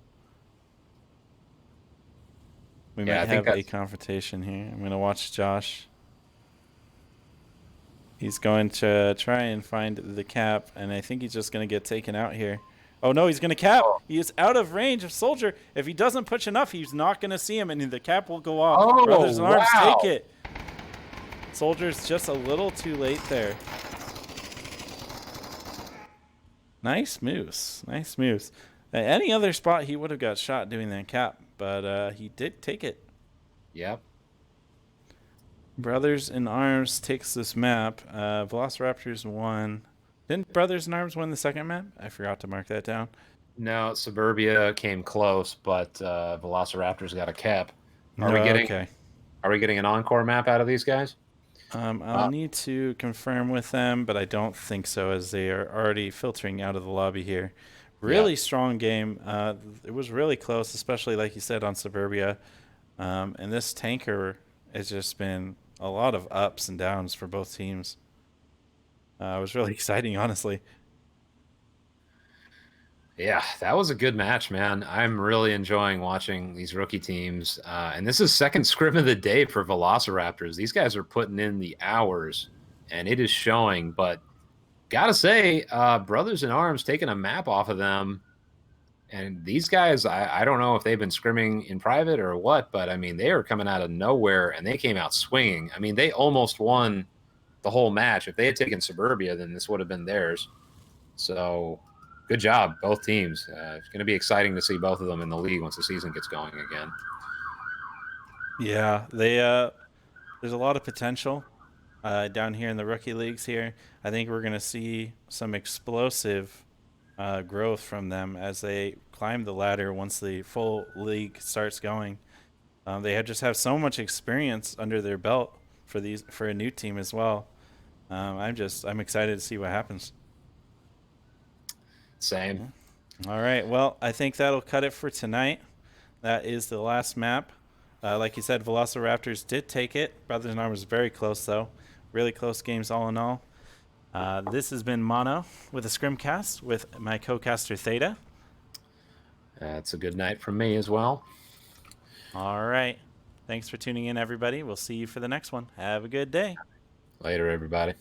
We might have a confrontation here. I'm going to watch Josh. He's going to try and find the cap, and I think he's just going to get taken out here. Oh, no, he's going to cap. He is out of range of Soldier. If he doesn't push enough, he's not going to see him, and the cap will go off. Oh, Brothers in Arms, wow. take it. Soldier's just a little too late there. Nice moves. Nice moves. Any other spot, he would have got shot doing that cap, but he did take it. Yep. Brothers in Arms takes this map. Velociraptors won. Didn't Brothers in Arms win the second map? I forgot to mark that down. No, Suburbia came close, but Velociraptors got a cap. Are we getting an encore map out of these guys? I'll need to confirm with them, but I don't think so, as they are already filtering out of the lobby here. Really strong game. It was really close, especially like you said on Suburbia. And this tanker has just been a lot of ups and downs for both teams. It was really exciting, honestly. Yeah, that was a good match, man. I'm really enjoying watching these rookie teams. And this is second scrim of the day for Velociraptors. These guys are putting in the hours, and it is showing. But gotta say, Brothers in Arms taking a map off of them. And these guys, I don't know if they've been scrimming in private or what, but, I mean, they are coming out of nowhere, and they came out swinging. I mean, they almost won the whole match. If they had taken Suburbia, then this would have been theirs. So good job, both teams. It's going to be exciting to see both of them in the league once the season gets going again. Yeah, they there's a lot of potential down here in the rookie leagues here. I think we're going to see some explosive growth from them as they climb the ladder once the full league starts going. They just have so much experience under their belt for a new team as well. I'm excited to see what happens. Same. All right. Well, I think that'll cut it for tonight. That is the last map. Like you said, Velociraptors did take it. Brothers in Arms was very close, though. Really close games all in all. This has been Mono with a ScrimCast with my co-caster Theta. That's a good night from me as well. All right. Thanks for tuning in, everybody. We'll see you for the next one. Have a good day. Later, everybody.